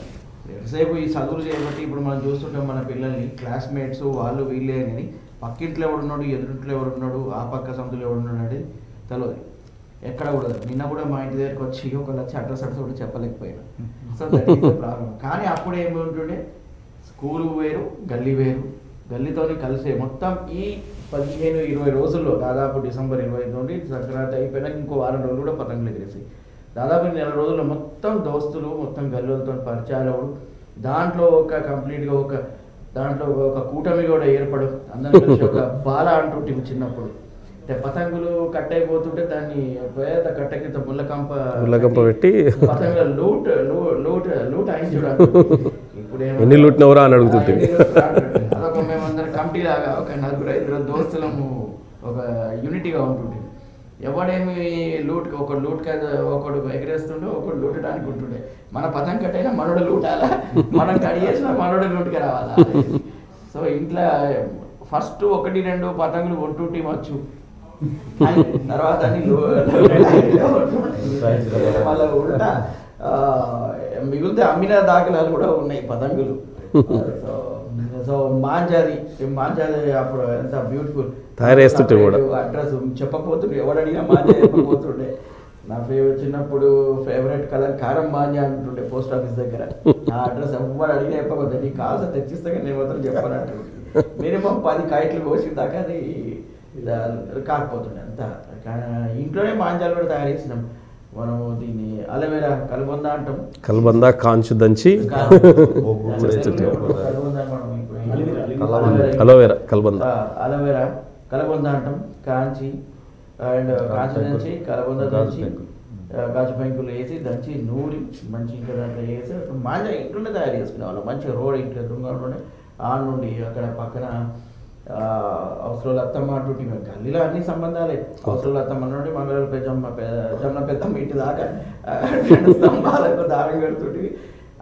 ఎంతసేపు ఈ చదువులు చేయబట్టి ఇప్పుడు మనం చూస్తుంటాం మన పిల్లల్ని, క్లాస్మేట్స్ వాళ్ళు వీళ్ళే అనేది, పక్కింట్లో ఎవడున్నాడు, ఎదురింట్లో ఎవడున్నాడు, ఆ పక్క సందులో ఎవడున్నాడు అనేది తెలియదు, ఎక్కడ కూడా. నిన్న కూడా మా ఇంటి దగ్గరికి వచ్చి ఒకళ్ళు వచ్చి అడ్రస్ కూడా చెప్పలేకపోయినా. So that is the problem. కానీ అప్పుడు ఏమి ఉంటుండే, స్కూలు వేరు, గల్లీ వేరు, గల్లీతోని కలిసే మొత్తం ఈ 15-20 రోజుల్లో దాదాపు డిసెంబర్ 25 నుండి సంక్రాంతి అయిపోయినాక ఇంకో వారం రోజులు కూడా పతంగులు ఎగిరేసి దాదాపు 4 రోజుల్లో మొత్తం దోస్తులు, మొత్తం గల్లులతో పరిచయాలు, దాంట్లో ఒక కంప్లీట్గా దాంట్లో ఒక కూటమి కూడా ఏర్పడు, అందరం కలిసి ఒక బాల అంటుంటే చిన్నప్పుడు. అంటే పతంగులు కట్ అయిపోతుంటే దాన్ని పేద కట్ట కింద ముళ్ళకంప పెట్టి పతంగుల లూట్ అయించుడు. ఇప్పుడు ఎన్ని లూట్నవరా అని అడుగుతుంటే అదొక మేమందరం కమిటీ లాగా ఒక 4-5 దోస్తులము ఒక యూనిటీగా ఉంటుంటే. ఎవడేమి ఒకడు లూట్ ఒకడు ఎగరేస్తుండే ఒకడు లూటడానికి ఉంటుండే. మన పతం కట్టైనా మనోడు లూటాలా, మనం కడిగేసిన మనోడు లూటుగా రావాలా. సో ఇంట్లో ఫస్ట్ 1-2 పతంగులు కొంటుంటే వచ్చు, తర్వాత మళ్ళీ ఉల్టా మిగిలితే అమ్మిన దాఖలాలు కూడా ఉన్నాయి పతంగులు. సో మాంజాది అప్పుడు ఎంత బ్యూటిఫుల్ తయారు చేస్తుంటే కూడా అడ్రస్ చెప్పకపోతుండే, ఎవడడిగినా మాంజా చెప్పకపోతుండే. నా చిన్నప్పుడు ఫేవరెట్ కలర్ కారం మాంజా అంటుండే పోస్ట్ ఆఫీస్ దగ్గర. ఆ అడ్రస్ ఎవరు అడిగినా చెప్పకపోతే నీకు కావాల్సి తెచ్చిస్తే నేను మాత్రం చెప్పాలంటే మినిమం 10 కాయట్లు కోసిన దాకా అది కాకపోతుండే. అంత ఇంట్లోనే మాంజాలు కూడా తయారు చేసినాం మనము. దీన్ని అలవేరా కలబంద అంటాం, కలబంద కాంచు దంచి అలోవేరా కలబంద కలబంద అంటాం, కాంచి అండ్ కాంచి దంచి కలబంద దంచి గాజు పెంకులు వేసి దంచి నూరి మంచి ఇంకా దాంట్లో వేసి మాంజా ఇంట్లోనే తయారు చేసుకునే వాళ్ళం. మంచిగా రోడ్ ఇంట్లో ఎదురుగానే ఆ నుండి అక్కడ పక్కన అవసరాలు అత్తమ్మ అంటుంటే మేము గల్లీలో అన్ని సంబంధాలే. అవసరాలు అత్తమ్మ నుండి మంగళ జమ్మ పెద్దమ్మ ఇంటి దాకా 2 స్తంభాలకు దారం కడుతుంటే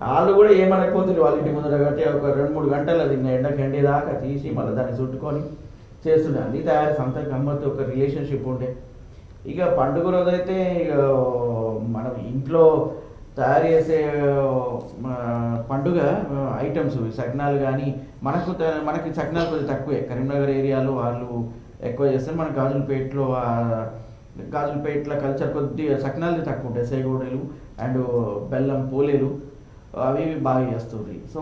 వాళ్ళు కూడా ఏమనకపోతుంది. వాళ్ళ ఇంటి ముందర కట్టి ఒక 2-3 గంటలు అది ఎండకి ఎండి దాకా తీసి మళ్ళీ దాన్ని చుట్టుకొని చేస్తుండే. అన్నీ తయారు సంత గమ్మత్తు ఒక రిలేషన్షిప్ ఉండే. ఇక పండుగ రోజైతే ఇక మనం ఇంట్లో తయారు చేసే పండుగ ఐటమ్స్ సకినాలు కానీ మనకి సకినాలు కొంచెం తక్కువే. కరీంనగర్ ఏరియాలో వాళ్ళు ఎక్కువ చేస్తారు. మన గాజులపేట్ల కల్చర్ కొద్దిగా సకినాలు తక్కువ ఉంటాయి. సేగోడలు అండ్ బెల్లం పోలేలు అవి బాగా చేస్తుంది. సో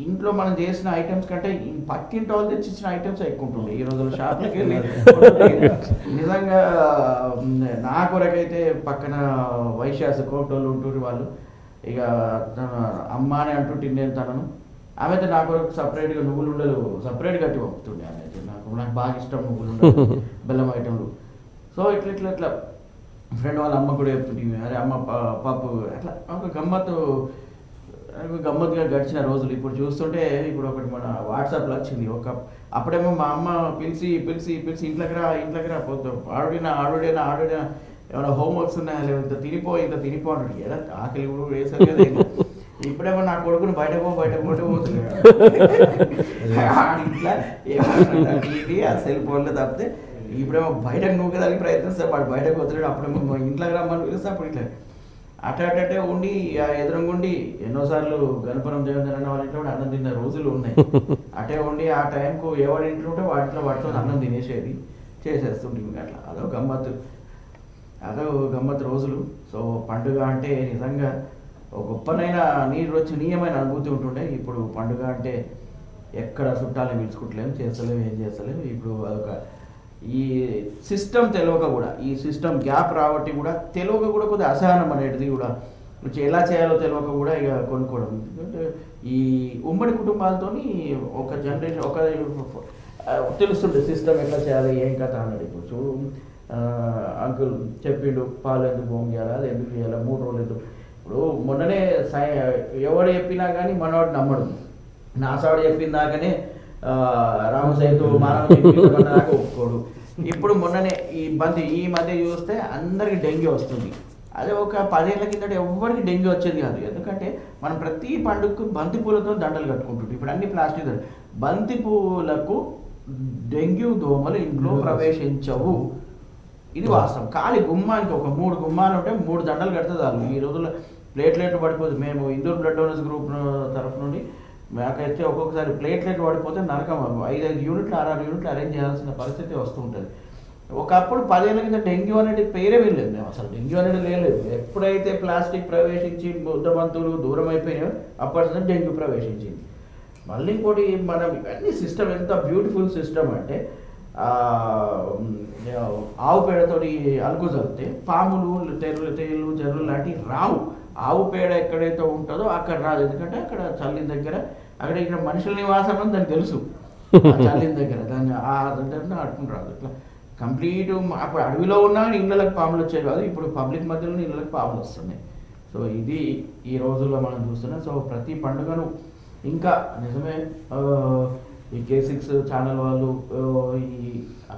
ఇంట్లో మనం చేసిన ఐటమ్స్ కంటే పక్కింటి వాళ్ళు తెచ్చిచ్చిన ఐటమ్స్ ఎక్కువ ఉంటుండే. ఈ రోజుల్లో షాప్లకి వెళ్ళి నిజంగా నా కొరకైతే పక్కన వైశ్యాస కోటోళ్ళు ఉంటుండ్రు. వాళ్ళు ఇక అమ్మ అని అంటుంటే నేను తనను ఆమె అయితే నా కొరకు సపరేట్గా నువ్వులు ఉండలు సపరేట్ కట్టి పంపుతుండే. ఆమె అయితే నాకు బాగా ఇష్టం నువ్వులు ఉండలు బెల్లం ఐటమ్లు. సో ఇట్లా ఫ్రెండ్ వాళ్ళ అమ్మ కూడా చెప్తుంటే అరే అమ్మ పప్పు అట్లా ఒక గమ్మత్తుగా గడిచిన రోజులు. ఇప్పుడు చూస్తుంటే ఇప్పుడు ఒకటి మన వాట్సాప్లో వచ్చింది. అప్పుడేమో మా అమ్మ పిలిచి ఇంట్లోకి రా పోతాం ఆడుడినా ఏమైనా హోంవర్క్స్ ఉన్నాయా లేకపోతే తినిపో అంటాడు. ఎలా ఆకలి కూడా వేసారు కదా. ఇప్పుడేమో నా కొడుకుని బయటకు పోతున్నాడు. ఇట్లా ఏమన్నా టీవీ ఆ సెల్ ఫోన్లో తప్పితే ఇప్పుడేమో బయటకు నూకేదానికి ప్రయత్నిస్తాడు. వాడు బయటకు పోతున్నాడు. అప్పుడేమో ఇంట్లోకి రమ్మని పిలుస్తే అప్పుడు ఇట్లా అటే ఉండి ఎదురుగుండి ఎన్నోసార్లు గణపురం దేవేంద్రన్న వాళ్ళ ఇంట్లో అన్నం తిన్న రోజులు ఉన్నాయి. అటే ఉండి ఆ టైంకు ఎవరి ఇంట్లో ఉంటే వాటితో అన్నం తినేసేది చేసేస్తుంటుంది. అట్లా అదో గమ్మత్తు రోజులు. సో పండుగ అంటే నిజంగా ఒక గొప్పనైన నీయమైన అనుభూతి ఉంటుండే. ఇప్పుడు పండుగ అంటే ఎక్కడ చుట్టాలని పిలుచుకుంటలేము, ఏం చేస్తలేము. ఇప్పుడు అదొక ఈ సిస్టమ్ తెలియక కూడా ఈ సిస్టమ్ గ్యాప్ రాబట్టి కూడా తెలియక కూడా కొద్దిగా అసహనం అనేది కూడా ఎలా చేయాలో తెలియక కూడా ఇక కొనుక్కోవడం. ఎందుకంటే ఈ ఉమ్మడి కుటుంబాలతో ఒక జనరేషన్ ఒక తెలుస్తుండే సిస్టమ్ ఎట్లా చేయాలి ఏం కథ అన్నది. ఇప్పుడు చూడు అంకుల్ చెప్పిండు పాలు ఎందుకు పొంగియాలి, అది ఎందుకు చేయాలి, 3 రోజులు ఎందుకు. ఇప్పుడు మొన్ననే ఎవడు చెప్పినా కానీ మనవాడు నమ్మడు. నాసాడు చెప్పిన దాకానే రామసైతు మానవ ఒప్పుకోడు. ఇప్పుడు మొన్ననే ఈ మధ్య చూస్తే అందరికి డెంగ్యూ వస్తుంది. అదే ఒక 10 ఏళ్ల కిందట ఎవరికి డెంగ్యూ వచ్చేది కాదు. ఎందుకంటే మనం ప్రతి పండుగకు బంతిపూలతో దండలు కట్టుకుంటుంటాం. ఇప్పుడు అన్ని ప్లాస్టిక్ బంతిపూలకు డెంగ్యూ దోమలు ఇంట్లో ప్రవేశించవు. ఇది వాస్తవం. ఖాళీ గుమ్మానికి ఒక 3 గుమ్మాలు ఉంటే 3 దండలు కడితే చాలు. ఈ రోజుల్లో ప్లేట్లెట్లు పడిపోతుంది. మేము ఇందూర్ బ్లడ్ డోనర్స్ గ్రూప్ తరఫు నుండి మాకైతే ఒక్కొక్కసారి ప్లేట్లెట్ పడిపోతే నరకం. 5 యూనిట్లు 6 యూనిట్లు అరేంజ్ చేయాల్సిన పరిస్థితి వస్తూ ఉంటుంది. ఒకప్పుడు 10 ఏళ్ల కింద డెంగ్యూ అనేది పేరే వెళ్ళలేదు. మేము అసలు డెంగ్యూ అనేది లేదు. ఎప్పుడైతే ప్లాస్టిక్ ప్రవేశించి బుద్ధబంతులు దూరం అయిపోయినాయో అప్పటి నుంచి డెంగ్యూ ప్రవేశించింది. మళ్ళీ ఇంకోటి మనం ఇవన్నీ సిస్టమ్ ఎంత బ్యూటిఫుల్ సిస్టమ్ అంటే ఆవు పేడతోటి అలుకు చల్లితే పాములు తేళ్ళు జర్రులు లాంటివి రావు. ఆవు పేడ ఎక్కడైతే ఉంటుందో అక్కడ రాదు. ఎందుకంటే అక్కడ చల్లిన దగ్గర ఇక్కడ మనుషుల నివాసం అని దానికి తెలుసు. చల్లిన దగ్గర దాన్ని అట్టుకుని రాదు. ఇట్లా కంప్లీట్ అప్పుడు అడవిలో ఉన్నా ఇళ్ళకి పాములు వచ్చేవి కాదు. ఇప్పుడు పబ్లిక్ మధ్యలో ఇళ్ళకి పాములు వస్తున్నాయి. సో ఇది ఈ రోజుల్లో మనం చూస్తున్నాం. సో ప్రతి పండుగను ఇంకా నిజమే ఈ K6 ఛానల్ వాళ్ళు ఈ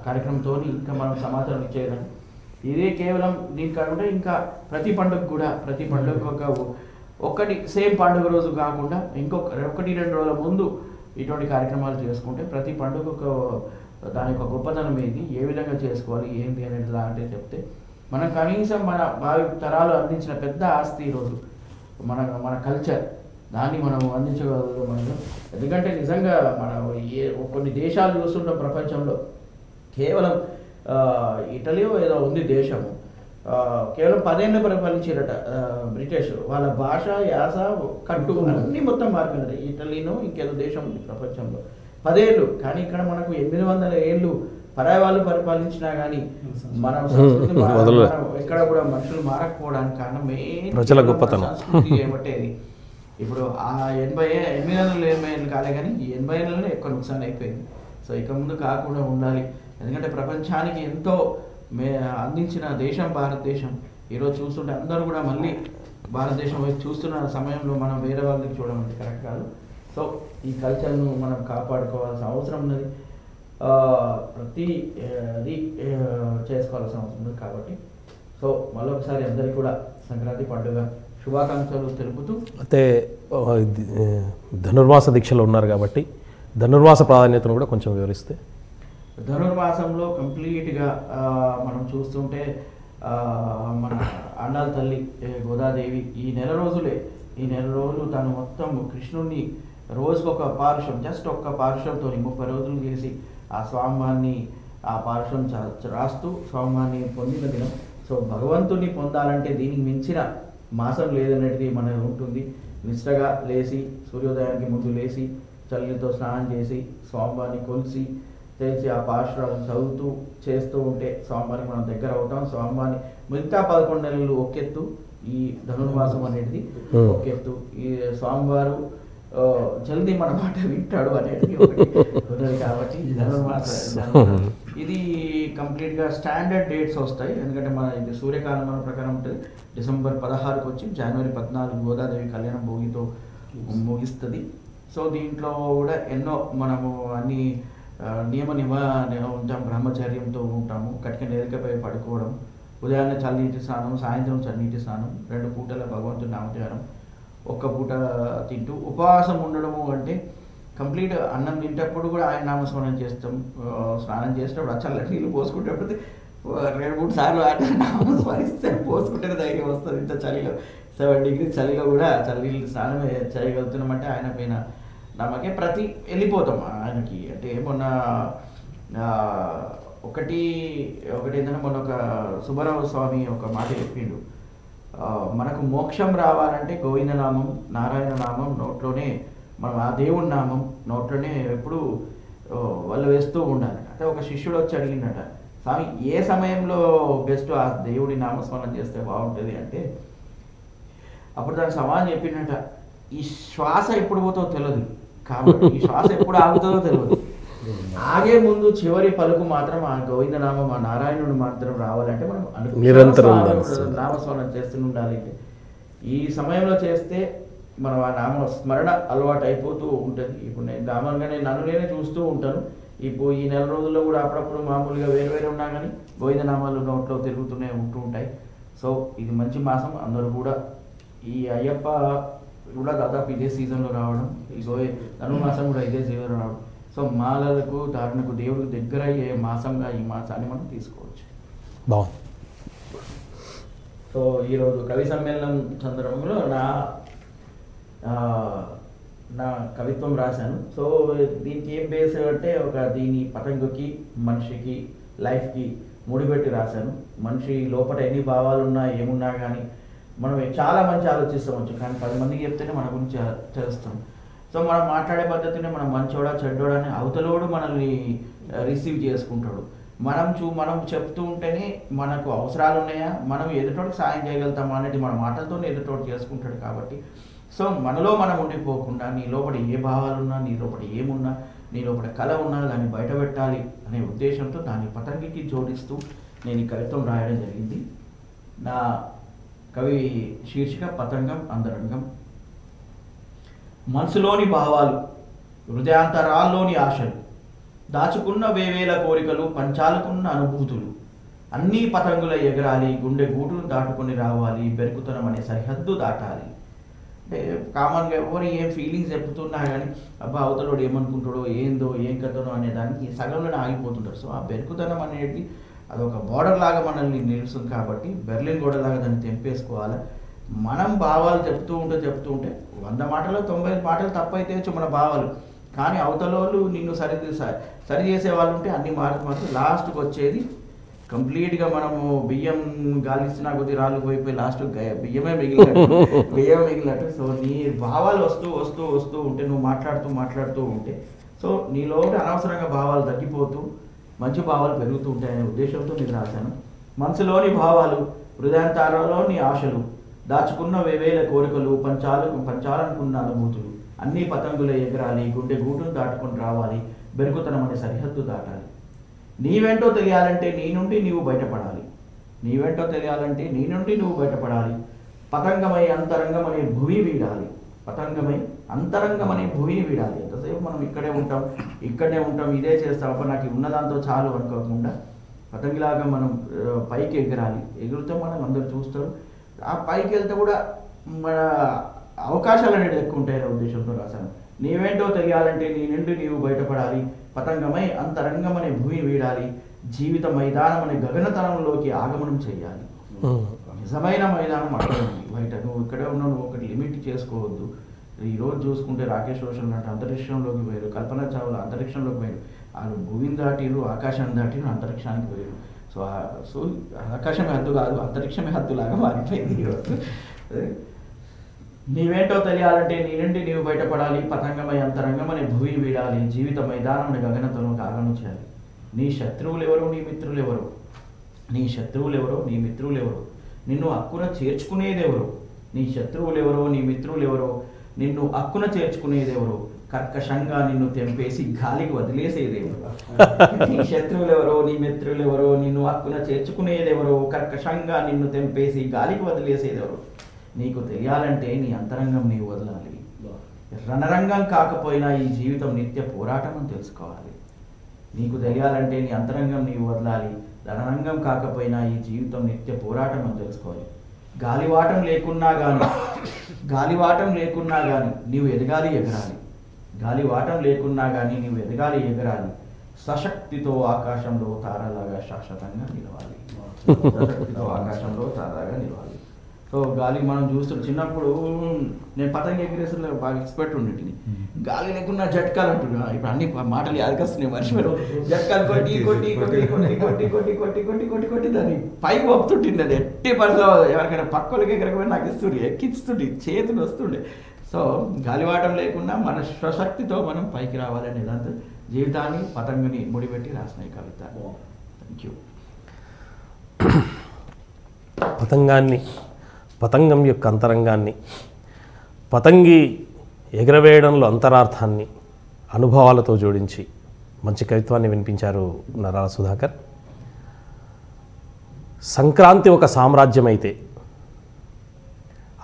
కార్యక్రమంతో ఇంకా మనం సమాచారం ఇచ్చేయడం ఇదే కేవలం దీని కాకుండా ఇంకా ప్రతి పండుగ కూడా ప్రతి పండుగ ఒకటి సేమ్ పండుగ రోజు కాకుండా ఒకటి 2 రోజుల ముందు ఇటువంటి కార్యక్రమాలు చేసుకుంటే ప్రతి పండుగ దాని యొక్క గొప్పతనం ఏంటి, ఏ విధంగా చేసుకోవాలి ఏంటి అనేది లాంటివి చెప్తే మనం కనీసం మన భావి తరాలు అందించిన పెద్ద ఆస్తి ఈరోజు మన కల్చర్, దాన్ని మనం అందించగలుగుతాం మనం. ఎందుకంటే నిజంగా మనం కొన్ని దేశాలు చూస్తుంటాం ప్రపంచంలో, కేవలం ఇటలీయో ఏదో ఉంది దేశము, కేవలం 10 ఏళ్ళు పరిపాలించారట బ్రిటిష్. వాళ్ళ భాష, యాస, కట్టు అన్నీ మొత్తం మారిపోయినారు. ఇటలీనో ఇంకేదో దేశం ఉంది ప్రపంచంలో 10 ఏళ్ళు, కానీ ఇక్కడ మనకు 800 ఏళ్ళు పరాయి వాళ్ళు పరిపాలించినా కానీ మన ఎక్కడ కూడా మనుషులు మారకపోవడానికి కారణం ప్రజల గొప్పతనం సంస్కృతి ఏమంటేది. ఇప్పుడు ఆ 800 ఏళ్ళు కాలే కానీ ఈ 80 ఏళ్ళలో ఎక్కువ నుక్సాన్ అయిపోయింది. సో ఇక ముందు కాకుండా ఉండాలి. ఎందుకంటే ప్రపంచానికి ఎంతో అందించిన దేశం భారతదేశం. ఈరోజు చూస్తుంటే అందరూ కూడా మళ్ళీ భారతదేశం వైపు చూస్తున్న సమయంలో మనం వేరే వాళ్ళకి చూడడం కరెక్ట్ కాదు. సో ఈ కల్చర్ను మనం కాపాడుకోవాల్సిన అవసరం ఉన్నది, ప్రతి అది చేసుకోవాల్సిన అవసరం ఉంది. కాబట్టి సో మరొకసారి అందరికీ కూడా సంక్రాంతి పండుగ శుభాకాంక్షలు తెలుపుతూ, అయితే ధనుర్మాస దీక్షలో ఉన్నారు కాబట్టి ధనుర్మాస ప్రాధాన్యతను కూడా కొంచెం వివరిస్తే. ధనుర్మాసంలో కంప్లీట్గా మనం చూస్తుంటే మన అండాల తల్లి గోదాదేవి ఈ నెల రోజులు తను మొత్తం కృష్ణుడిని రోజుకొక పారుషం, జస్ట్ ఒక్క పారుషంతో 30 రోజులు చేసి ఆ స్వామివారిని ఆ పారుషం రాస్తూ స్వామివారిని పొందిన దినం. సో భగవంతుని పొందాలంటే దీనికి మించిన మాసం లేదనేది మనకు ఉంటుంది. నిష్టగా లేచి సూర్యోదయానికి ముందు లేచి చల్లితో స్నానం చేసి స్వామివారిని కొలిసి తెలిసి ఆ పాశురాలను చదువుతూ చేస్తూ ఉంటే స్వామివారికి మనం దగ్గర అవుతాం. స్వామివారిని మిగతా 11 నెలలు ఒకెత్తు, ఈ ధనుర్మాసం అనేది ఒకెత్తు. ఈ స్వామివారు జల్దీ మన మాట వింటాడు అనేది ఒకటి ఉన్నది. కాబట్టి ధనుర్మాసం ఇది కంప్లీట్గా స్టాండర్డ్ డేట్స్ వస్తాయి. ఎందుకంటే మన ఇది సూర్యకాలం ప్రకారం ఉంటుంది. డిసెంబర్ 16కి వచ్చి జనవరి 14 గోదాదేవి కళ్యాణం భోగితో ముగిస్తుంది. సో దీంట్లో కూడా ఎన్నో మనము అన్ని నియమ ఉంటాం, బ్రహ్మచర్యంతో ఉంటాము. కటిక నేరికపై పడుకోవడం, ఉదయాన్నే చల్లనీటి స్నానం, సాయంత్రం చల్లనీటి స్నానం, 2 పూటల భగవంతుడి నామధ్యానం, 1 పూట తింటూ ఉపవాసం ఉండడము. అంటే కంప్లీట్ అన్నం తింటప్పుడు కూడా ఆయన నామస్మరణ చేస్తాం. స్నానం చేసేటప్పుడు చల్ల నీళ్ళు పోసుకుంటేప్పుడు 2-3 సార్లు ఆయన నామస్మరిస్తే పోసుకుంటే ధైర్యం వస్తుంది. ఇంత చలిలో 7 degrees చలిలో కూడా చల్లనీళ్ళు స్నానం చేయగలుగుతున్నామంటే ఆయన పైన నమ్మకే. వెళ్ళిపోతాం ఆయనకి. అంటే మొన్న ఒకటి ఏంటంటే మొన్న ఒక సుబ్బారావు స్వామి ఒక మాట చెప్పిండు, మనకు మోక్షం రావాలంటే గోవింద నామం, నారాయణ నామం నోట్లోనే, మనం ఆ దేవుడి నామం నోట్లోనే ఎప్పుడు వాళ్ళు వేస్తూ ఉండాలి. అంటే ఒక శిష్యుడు వచ్చి అడిగిందట, స్వామి ఏ సమయంలో బెస్ట్ ఆ దేవుడి నామస్మరణ చేస్తే బాగుంటుంది అంటే, అప్పుడు దానికి సమాధానం చెప్పిందట, ఈ శ్వాస ఎప్పుడు పోతుందో తెలియదు, కాబట్టి ఈ శ్వాస ఎప్పుడు ఆగుతుందో తెలియదు, ఆగే ముందు చివరి పలుకు మాత్రం ఆ గోవిందనామం, ఆ నారాయణుడు మాత్రం రావాలంటే మనం నిరంతరం నామస్మరణ చేస్తూ ఉండాలి. ఈ సమయంలో చేస్తే మనం ఆ నామ స్మరణ అలవాటు అయిపోతూ ఉంటుంది. ఇప్పుడు నేను కామన్గానే నేనే చూస్తూ ఉంటాను. ఇప్పుడు ఈ నెల రోజుల్లో కూడా అప్పుడప్పుడు మామూలుగా వేరు ఉన్నా కానీ గోవిందనామాలు నోట్లో తిరుగుతూనే ఉంటాయి. సో ఇది మంచి మాసం. అందరూ కూడా ఈ అయ్యప్ప కూడా దాదాపు ఇదే సీజన్లో రావడం, ఈ ధనుర్మాసం కూడా ఇదే సీజన్లో రావడం. సో మాలలకు ధారణకు దేవుడికి దగ్గర అయ్యే మాసంగా ఈ మాసాన్ని మనం తీసుకోవచ్చు. బాగుంది. సో ఈరోజు కవి సమ్మేళనం సందర్భంలో నా కవిత్వం రాశాను. సో దీనికి ఏం బేస్ అంటే దీని పతంగుకి, మనిషికి, లైఫ్కి ముడిపెట్టి రాశాను. మనిషి లోపల ఎన్ని భావాలు ఉన్నా ఏమున్నా కానీ మనం చాలా మంచి ఆలోచిస్తామచ్చు, కానీ 10 మందికి చెప్తేనే మన గురించి తెలుస్తాం. సో మనం మాట్లాడే పద్ధతిని మనం మంచోడా చెడ్డోడా అని అవతలోడు మనల్ని రిసీవ్ చేసుకుంటాడు. మనం చెప్తూ ఉంటేనే మనకు అవసరాలు ఉన్నాయా, మనం ఎదుటోడికి సాయం చేయగలుగుతామా అనేది మన మాటలతో ఎదుటోడు చేసుకుంటాడు. కాబట్టి సో మనలో మనం ఉండిపోకుండా నీ లోపల ఏ భావాలున్నా, నీ లోపల ఏమున్నా, నీ లోపల కళ ఉన్నా దాన్ని బయట పెట్టాలి అనే ఉద్దేశంతో దాన్ని పతంగికి జోడిస్తూ నేను ఈ కవిత్వం రాయడం జరిగింది. నా కవి శీర్షిక పతంగం అంతరంగం. మనసులోని భావాలు, హృదయాంతరాల్లోని ఆశలు, దాచుకున్న వేవేల కోరికలు, పంచాలకున్న అనుభూతులు, అన్ని పతంగుల ఎగరాలి, గుండె గూటును దాటుకొని రావాలి, బెరుకుతనం అనే సరిహద్దు దాటాలి. అంటే కామన్గా ఎవరు ఏం ఫీలింగ్స్ చెప్తున్నా కానీ అబ్బా అవతలోడు ఏమనుకుంటాడో ఏందో ఏం కథనో అనే దానికి సగంలోనే ఆగిపోతుంటారు. సో ఆ బెరుకుతనం అనేది అదొక బార్డర్ లాగా మనల్ని నిలుస్తుంది కాబట్టి బెర్లిన్ గోడ లాగా దాన్ని తెంపేసుకోవాలి. మనం భావాలు చెప్తూ ఉంటే 100 మాటలు 90 మాటలు తప్పైతే మన భావాలు, కానీ అవతలోళ్ళు నిన్ను సరి చేసే వాళ్ళు ఉంటే అన్ని మారుతూ లాస్ట్కి వచ్చేది కంప్లీట్గా మనము బియ్యం గాలిస్తున్నా కొద్ది రాళ్ళు పోయిపోయి లాస్ట్ బియ్యమే మిగిలినట్టు. సో నీ భావాలు వస్తూ ఉంటే నువ్వు మాట్లాడుతూ ఉంటే సో నీలో అనవసరంగా భావాలు తగ్గిపోతూ మంచి భావాలు పెరుగుతూ ఉంటాయనే ఉద్దేశంతో నేను రాశాను. మనసులోని భావాలు, హృదయాంతరాల్లోని ఆశలు, దాచుకున్న వేవేల కోరికలు, పంచాలనుకున్న అనుభూతులు, అన్ని పతంగులే ఎగరాలి, గుండె గూటును దాటుకొని రావాలి, బెరుకుతనం అనే సరిహద్దు దాటాలి. నీవేంటో తెలియాలంటే నీ నుండి నీవు బయటపడాలి. పతంగమై అంతరంగం అనే భూమి వీడాలి. ఎంతసేపు మనం ఇక్కడే ఉంటాం ఇదే చేస్తాం, అప్పుడు నాకు ఉన్నదాంతో చాలు అనుకోకుండా పతంగిలాగా మనం పైకి ఎగురితే మనం అందరు చూస్తారు. ఆ పైకి వెళ్తే కూడా మన అవకాశాలు అనేది ఎక్కువ ఉంటాయనే ఉద్దేశంతో రాశాను. నీవేంటో తెలియాలంటే నీ నుండి నీవు బయటపడాలి, పతంగమై అంతరంగం అనే భూమి వీడాలి, జీవిత మైదానం అనే గగనతనంలోకి ఆగమనం చేయాలి. నిజమైన మైదానం అక్కడ ఉంది, బయట నువ్వు ఇక్కడే ఉన్నావు, నువ్వు ఒకటి లిమిట్ చేసుకోవద్దు. ఈరోజు చూసుకుంటే రాకేష్ రోషన్ అంటే అంతరిక్షంలోకి పోయారు, కల్పన చావ్లా అంతరిక్షంలోకి పోయారు, వాళ్ళు భూమిని దాటిరు, ఆకాశాన్ని దాటిరు, అంతరిక్షానికి పోయారు. సో ఆకాశమే హద్దు కాదు, అంతరిక్షమే హద్దులాగా మారిపోయింది ఈరోజు. నీవేంటో తెలియాలంటే నీ నుండి నీవు బయటపడాలి, పతంగమై అంతరంగం అనే భూమి వీడాలి, జీవిత మైదానం అనే గగనతను ఆగమనం చేయాలి. నీ శత్రువులెవరో నీ మిత్రులెవరో, నిన్ను హక్కున చేర్చుకునేదెవరో, నిన్ను హక్కున చేర్చుకునేదెవరో, కర్కశంగా నిన్ను తెంపేసి గాలికి వదిలేసేదెవరో. నీ శత్రువులెవరో నీ మిత్రులెవరో, నిన్ను హక్కున చేర్చుకునేదెవరో, కర్కశంగా నిన్ను తెంపేసి గాలికి వదిలేసేదెవరో. నీకు తెలియాలంటే నీ అంతరంగం నీవు వదలాలి. రణరంగం కాకపోయినా ఈ జీవితం నిత్య పోరాటం అని తెలుసుకోవాలి. నీకు తెలియాలంటే నీ అంతరంగం నీవు వదలాలి, రణరంగం కాకపోయినా ఈ జీవితం నిత్య పోరాటం అని తెలుసుకోవాలి. గాలివాటం లేకున్నా కానీ నీవు ఎదగాలి ఎగరాలి. సశక్తితో ఆకాశంలో తారలాగా శాశ్వతంగా నిలవాలి. సో గాలి మనం చూస్తున్నాం. చిన్నప్పుడు నేను పతంగి ఎగిరేసులో బాగా ఎక్స్పర్ట్ ఉండేటిని. గాలి లేకున్నా జట్కాలు అంటున్నా, ఇప్పుడు అన్ని మాటలు యాదకొస్తున్నాయి మర్చిపోయారు. జట్కాలు కొట్టి దాన్ని పైకి పంపుతుంటుంది. అది ఎట్టి పరిస్థితి ఎవరికైనా పక్కలకి ఎగరకపోయి నాకు ఎక్కిస్తుండే, చేతులు వస్తుండే. సో గాలివాటం లేకుండా మన స్వశక్తితో మనం పైకి రావాలనే దాంతో జీవితాన్ని పతంగిని ముడిపెట్టి రాసిన ఈ కవిత. Thank you. పతంగం యొక్క అంతరంగాన్ని, పతంగి ఎగరవేయడంలో అంతరార్థాన్ని అనుభవాలతో జోడించి మంచి కవిత్వాన్ని వినిపించారు నరాల సుధాకర్. సంక్రాంతి ఒక సామ్రాజ్యం అయితే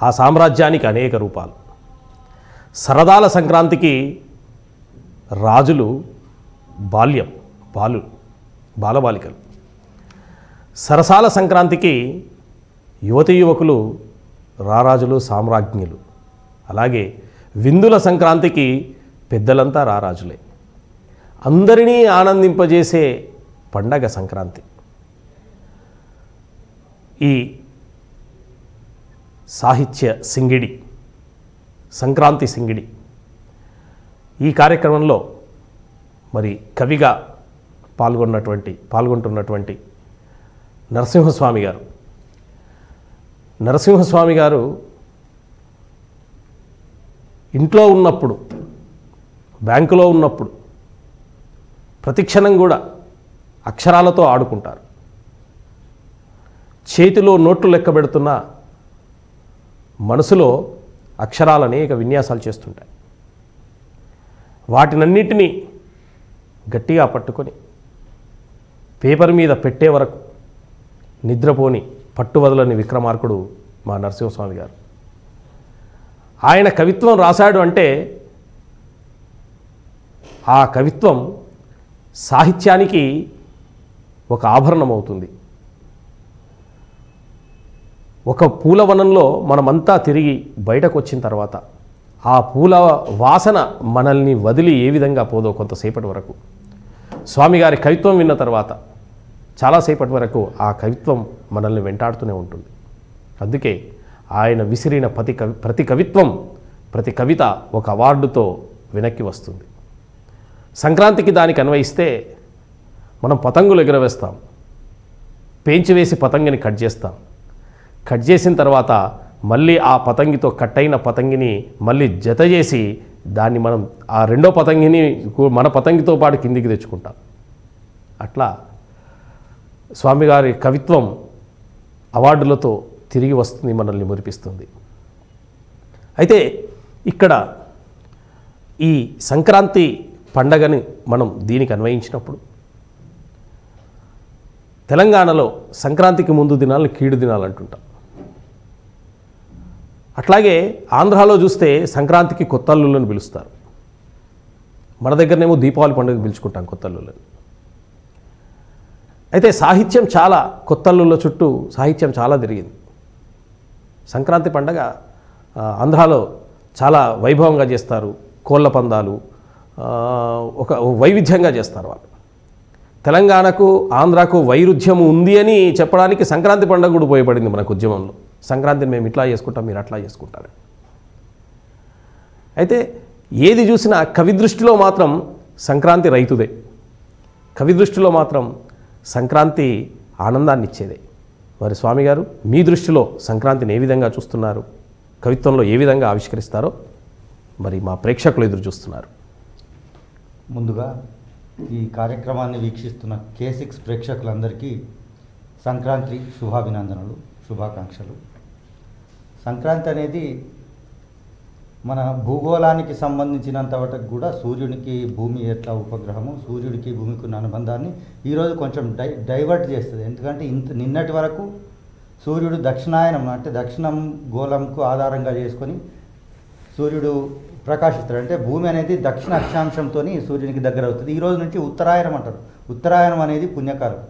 ఆ సామ్రాజ్యానికి అనేక రూపాలు. సరదాల సంక్రాంతికి రాజులు బాలబాలికలు. సరసాల సంక్రాంతికి యువకులు రారాజులు సామ్రాజ్ఞులు. అలాగే విందుల సంక్రాంతికి పెద్దలంతా రారాజులే. అందరినీ ఆనందింపజేసే పండగ సంక్రాంతి. ఈ సాహిత్య సింగిడి, సంక్రాంతి సింగిడి, ఈ కార్యక్రమంలో మరి కవిగా పాల్గొంటున్నటువంటి నరసింహస్వామి గారు ఇంట్లో ఉన్నప్పుడు, బ్యాంకులో ఉన్నప్పుడు ప్రతిక్షణం కూడా అక్షరాలతో ఆడుకుంటారు. చేతిలో నోట్లు లెక్క పెడుతున్న మనసులో అక్షరాలు అనేక విన్యాసాలు చేస్తుంటాయి. వాటినన్నిటినీ గట్టిగా పట్టుకొని పేపర్ మీద పెట్టే వరకు నిద్రపోని పట్టువదలని విక్రమార్కుడు మా నరసింహస్వామి గారు. ఆయన కవిత్వం రాశాడు అంటే ఆ కవిత్వం సాహిత్యానికి ఒక ఆభరణం అవుతుంది. ఒక పూలవనంలో మనమంతా తిరిగి బయటకు వచ్చిన తర్వాత ఆ పూల వాసన మనల్ని వదిలి ఏ విధంగా పోదో కొంతసేపటి వరకు, స్వామిగారి కవిత్వం విన్న తర్వాత చాలాసేపటి వరకు ఆ కవిత్వం మనల్ని వెంటాడుతూనే ఉంటుంది. అందుకే ఆయన విసిరిన ప్రతి కవిత్వం, ప్రతి కవిత ఒక అవార్డుతో వెనక్కి వస్తుంది. సంక్రాంతికి దానికి అన్వయిస్తే మనం పతంగులు ఎగురవేస్తాం, పేంచి వేసి పతంగిని కట్ చేస్తాం. కట్ చేసిన తర్వాత మళ్ళీ ఆ పతంగితో కట్ అయిన పతంగిని మళ్ళీ జత చేసి దాన్ని మనం ఆ రెండో పతంగిని మన పతంగితో పాటు కిందికి తెచ్చుకుంటాం. అట్లా స్వామిగారి కవిత్వం అవార్డులతో తిరిగి వస్తుంది, మనల్ని మురిపిస్తుంది. అయితే ఇక్కడ ఈ సంక్రాంతి పండగని మనం దీనికి అన్వయించినప్పుడు తెలంగాణలో సంక్రాంతికి ముందు దినాలను కీడు దినాలు అంటుంటాం. అట్లాగే ఆంధ్రాలో చూస్తే సంక్రాంతికి కొత్తల్లులను పిలుస్తారు. మన దగ్గరనేమో దీపావళి పండుగ పిలుచుకుంటాం కొత్తల్లులని. అయితే సాహిత్యం చాలా, కొత్తల్లుల చుట్టూ సాహిత్యం చాలా తిరిగింది. సంక్రాంతి పండగ ఆంధ్రాలో చాలా వైభవంగా చేస్తారు. కోళ్ళ పందాలు ఒక వైవిధ్యంగా చేస్తారు వాళ్ళు. తెలంగాణకు ఆంధ్రాకు వైరుధ్యం ఉంది అని చెప్పడానికి సంక్రాంతి పండుగ కూడా ఉపయోగపడింది మనకు ఉద్యమంలో. సంక్రాంతిని మేము ఇట్లా చేసుకుంటాం, మీరు అట్లా చేసుకుంటారు. అయితే ఏది చూసినా కవి దృష్టిలో మాత్రం సంక్రాంతి రైతుదే, కవి దృష్టిలో మాత్రం సంక్రాంతి ఆనందాన్ని ఇచ్చేదే. మరి స్వామి గారు మీ దృష్టిలో సంక్రాంతిని ఏ విధంగా చూస్తున్నారు, కవిత్వంలో ఏ విధంగా ఆవిష్కరిస్తారో మరి మా ప్రేక్షకులు ఎదురు చూస్తున్నారు. ముందుగా ఈ కార్యక్రమాన్ని వీక్షిస్తున్న K6 ప్రేక్షకులందరికీ సంక్రాంతి శుభాభినందనలు, శుభాకాంక్షలు. సంక్రాంతి అనేది మన భూగోళానికి సంబంధించినంత వరకు కూడా సూర్యునికి భూమి ఎట్లా ఉపగ్రహము, సూర్యుడికి భూమికి ఉన్న అనుబంధాన్ని ఈరోజు కొంచెం డైవర్ట్ చేస్తుంది. ఎందుకంటే నిన్నటి వరకు సూర్యుడు దక్షిణాయనం అంటే దక్షిణం గోళంకు ఆధారంగా చేసుకొని సూర్యుడు ప్రకాశిస్తాడు. అంటే భూమి అనేది దక్షిణ అక్షాంశంతో సూర్యునికి దగ్గర అవుతుంది. ఈ రోజు నుంచి ఉత్తరాయణం అంటారు. ఉత్తరాయణం అనేది పుణ్యకాలం.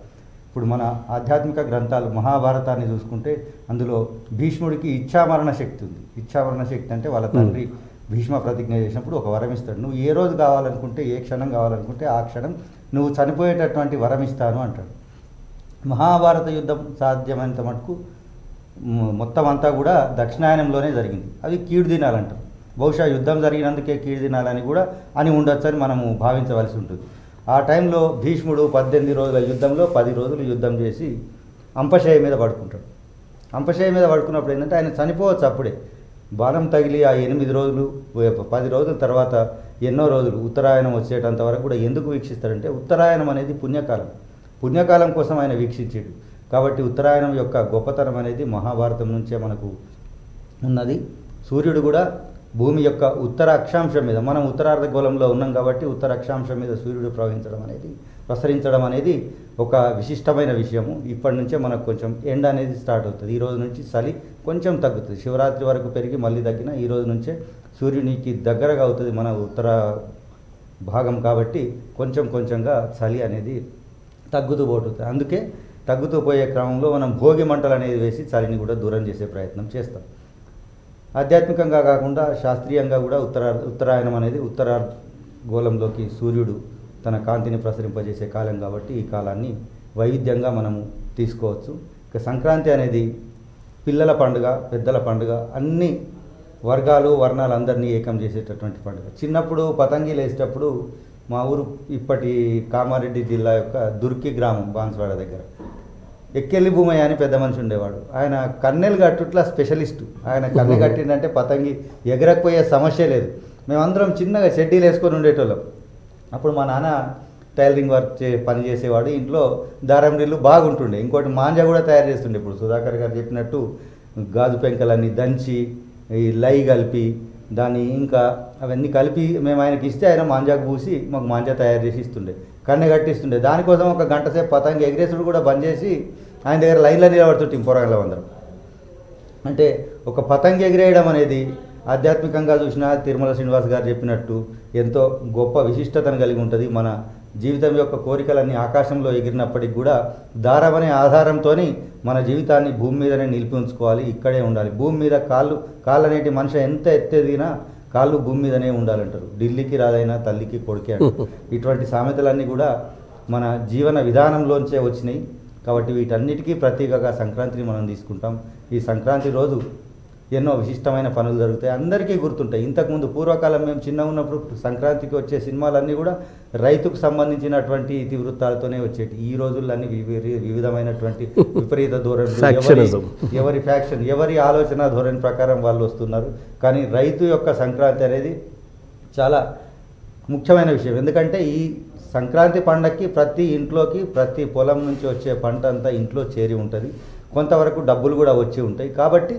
ఇప్పుడు మన ఆధ్యాత్మిక గ్రంథాలు మహాభారతాన్ని చూసుకుంటే అందులో భీష్ముడికి ఇచ్ఛామరణ శక్తి ఉంది. ఇచ్ఛామరణ శక్తి అంటే వాళ్ళ తండ్రి భీష్మ ప్రతిజ్ఞ చేసినప్పుడు ఒక వరం ఇస్తాడు. నువ్వు ఏ రోజు కావాలనుకుంటే, ఏ క్షణం కావాలనుకుంటే ఆ క్షణం నువ్వు చనిపోయేటటువంటి వరం ఇస్తాను అంటాడు. మహాభారత యుద్ధం సాధ్యమైనంత మటుకు మొత్తం అంతా కూడా దక్షిణాయనంలోనే జరిగింది. అవి కీడు దినాలు అంటారు. బహుశా యుద్ధం జరిగినందుకే కీడు దినాలని కూడా అని ఉండొచ్చని మనము భావించవలసి ఉంటుంది. ఆ టైంలో భీష్ముడు 18 రోజుల యుద్ధంలో 10 రోజులు యుద్ధం చేసి అంపశయ మీద పడుకుంటాడు. అంపశయ మీద పడుకున్నప్పుడు ఏంటంటే ఆయన చనిపోవచ్చు అప్పుడే. బాణం తగిలి ఆ 8 రోజులు 10 రోజుల తర్వాత ఎన్నో రోజులు ఉత్తరాయణం వచ్చేటంత వరకు కూడా ఎందుకు వీక్షిస్తాడంటే ఉత్తరాయణం అనేది పుణ్యకాలం. పుణ్యకాలం కోసం ఆయన వీక్షించాడు. కాబట్టి ఉత్తరాయణం యొక్క గొప్పతనం అనేది మహాభారతం నుంచే మనకు ఉన్నది. సూర్యుడు కూడా భూమి యొక్క ఉత్తర అక్షాంశం మీద, మనం ఉత్తరార్ధగోళంలో ఉన్నాం కాబట్టి ఉత్తర అక్షాంశం మీద సూర్యుడు ప్రసరించడం అనేది ఒక విశిష్టమైన విషయము. ఇప్పటి నుంచే మనకు కొంచెం ఎండ అనేది స్టార్ట్ అవుతుంది. ఈ రోజు నుంచి చలి కొంచెం తగ్గుతుంది. శివరాత్రి వరకు పెరిగి మళ్ళీ తగ్గిన ఈ రోజు నుంచే సూర్యునికి దగ్గరగా అవుతుంది మన ఉత్తర భాగం. కాబట్టి కొంచెంగా చలి అనేది తగ్గుతూ పోతుంది. అందుకే తగ్గుతూ పోయే క్రమంలో మనం భోగి మంటలు అనేది వేసి చలిని కూడా దూరం చేసే ప్రయత్నం చేస్తాం. ఆధ్యాత్మికంగా కాకుండా శాస్త్రీయంగా కూడా ఉత్తరాయణం అనేది ఉత్తరార్ధగోళంలోకి సూర్యుడు తన కాంతిని ప్రసరింపజేసే కాలం కాబట్టి ఈ కాలాన్ని వైవిధ్యంగా మనము తీసుకోవచ్చు. ఇక సంక్రాంతి అనేది పిల్లల పండుగ, పెద్దల పండుగ, అన్ని వర్గాలు వర్ణాలు అందరినీ ఏకం చేసేటటువంటి పండుగ. చిన్నప్పుడు పతంగీలు వేసేటప్పుడు మా ఊరు ఇప్పటి కామారెడ్డి జిల్లా యొక్క దుర్కి గ్రామం బాన్స్వాడ దగ్గర ఎక్కెల్లి భూమయ్య అని పెద్ద మనిషి ఉండేవాడు. ఆయన కన్నెలు కట్టుట్లా స్పెషలిస్టు. ఆయన కన్నె కట్టిందంటే పతంగి ఎగరకపోయే సమస్య లేదు. మేమందరం చిన్నగా షెడ్డీలు వేసుకొని ఉండేటోళ్ళం. అప్పుడు మా నాన్న టైలరింగ్ వర్క్ పని చేసేవాడు. ఇంట్లో దారం రీళ్ళు బాగుంటుండే. ఇంకోటి మాంజా కూడా తయారు చేస్తుండే. ఇప్పుడు సుధాకర్ గారు చెప్పినట్టు గాజు పెంకలన్నీ దంచి ఈ లై కలిపి దాన్ని ఇంకా అవన్నీ కలిపి మేము ఆయనకి ఇస్తే ఆయన మాంజాకు పూసి మాకు మాంజా తయారు చేసి ఇస్తుండే, కన్నె కట్టిస్తుండే. దానికోసం ఒక గంట సేపు పతంగి ఎగిరేసుడు కూడా బంద్ చేసి ఆయన దగ్గర లైన్లో నిలబడుతుంటాం పోరగాళ్ళం అందరం. అంటే ఒక పతంగి ఎగిరేయడం అనేది ఆధ్యాత్మికంగా చూసినా తిరుమల శ్రీనివాస్ గారు చెప్పినట్టు ఎంతో గొప్ప విశిష్టతను కలిగి ఉంటుంది. మన జీవితం యొక్క కోరికలన్నీ ఆకాశంలో ఎగిరినప్పటికి కూడా దారం అనే ఆధారంతో మన జీవితాన్ని భూమి మీదనే నిలిపి ఉంచుకోవాలి, ఇక్కడే ఉండాలి. భూమి మీద కాళ్ళు అనేటి మనిషి ఎంత ఎత్తెదిగినా కాళ్ళు భూమి మీదనే ఉండాలంటారు. ఢిల్లీకి రాదైనా తల్లికి కొడుకే అంటారు. ఇటువంటి సామెతలన్నీ కూడా మన జీవన విధానంలోంచే వచ్చినాయి. కాబట్టి వీటన్నిటికీ ప్రతీకగా సంక్రాంతిని మనం తీసుకుంటాం. ఈ సంక్రాంతి రోజు ఎన్నో విశిష్టమైన పనులు జరుగుతాయి, అందరికీ గుర్తుంటాయి. ఇంతకుముందు పూర్వకాలం మేము చిన్నగా ఉన్నప్పుడు సంక్రాంతికి వచ్చే సినిమాలన్నీ కూడా రైతుకు సంబంధించినటువంటి ఇతివృత్తాలతోనే వచ్చేటి. ఈ రోజుల్లో అన్ని వివిధమైనటువంటి విపరీత ధోరణి, ఎవరి ఫ్యాక్షన్, ఎవరి ఆలోచన ధోరణి ప్రకారం వాళ్ళు వస్తున్నారు. కానీ రైతు యొక్క సంక్రాంతి అనేది చాలా ముఖ్యమైన విషయం. ఎందుకంటే ఈ సంక్రాంతి పండగకి ప్రతి ఇంట్లోకి ప్రతి పొలం నుంచి వచ్చే పంట అంతా ఇంట్లో చేరి ఉంటుంది. కొంతవరకు డబ్బులు కూడా వచ్చి ఉంటాయి. కాబట్టి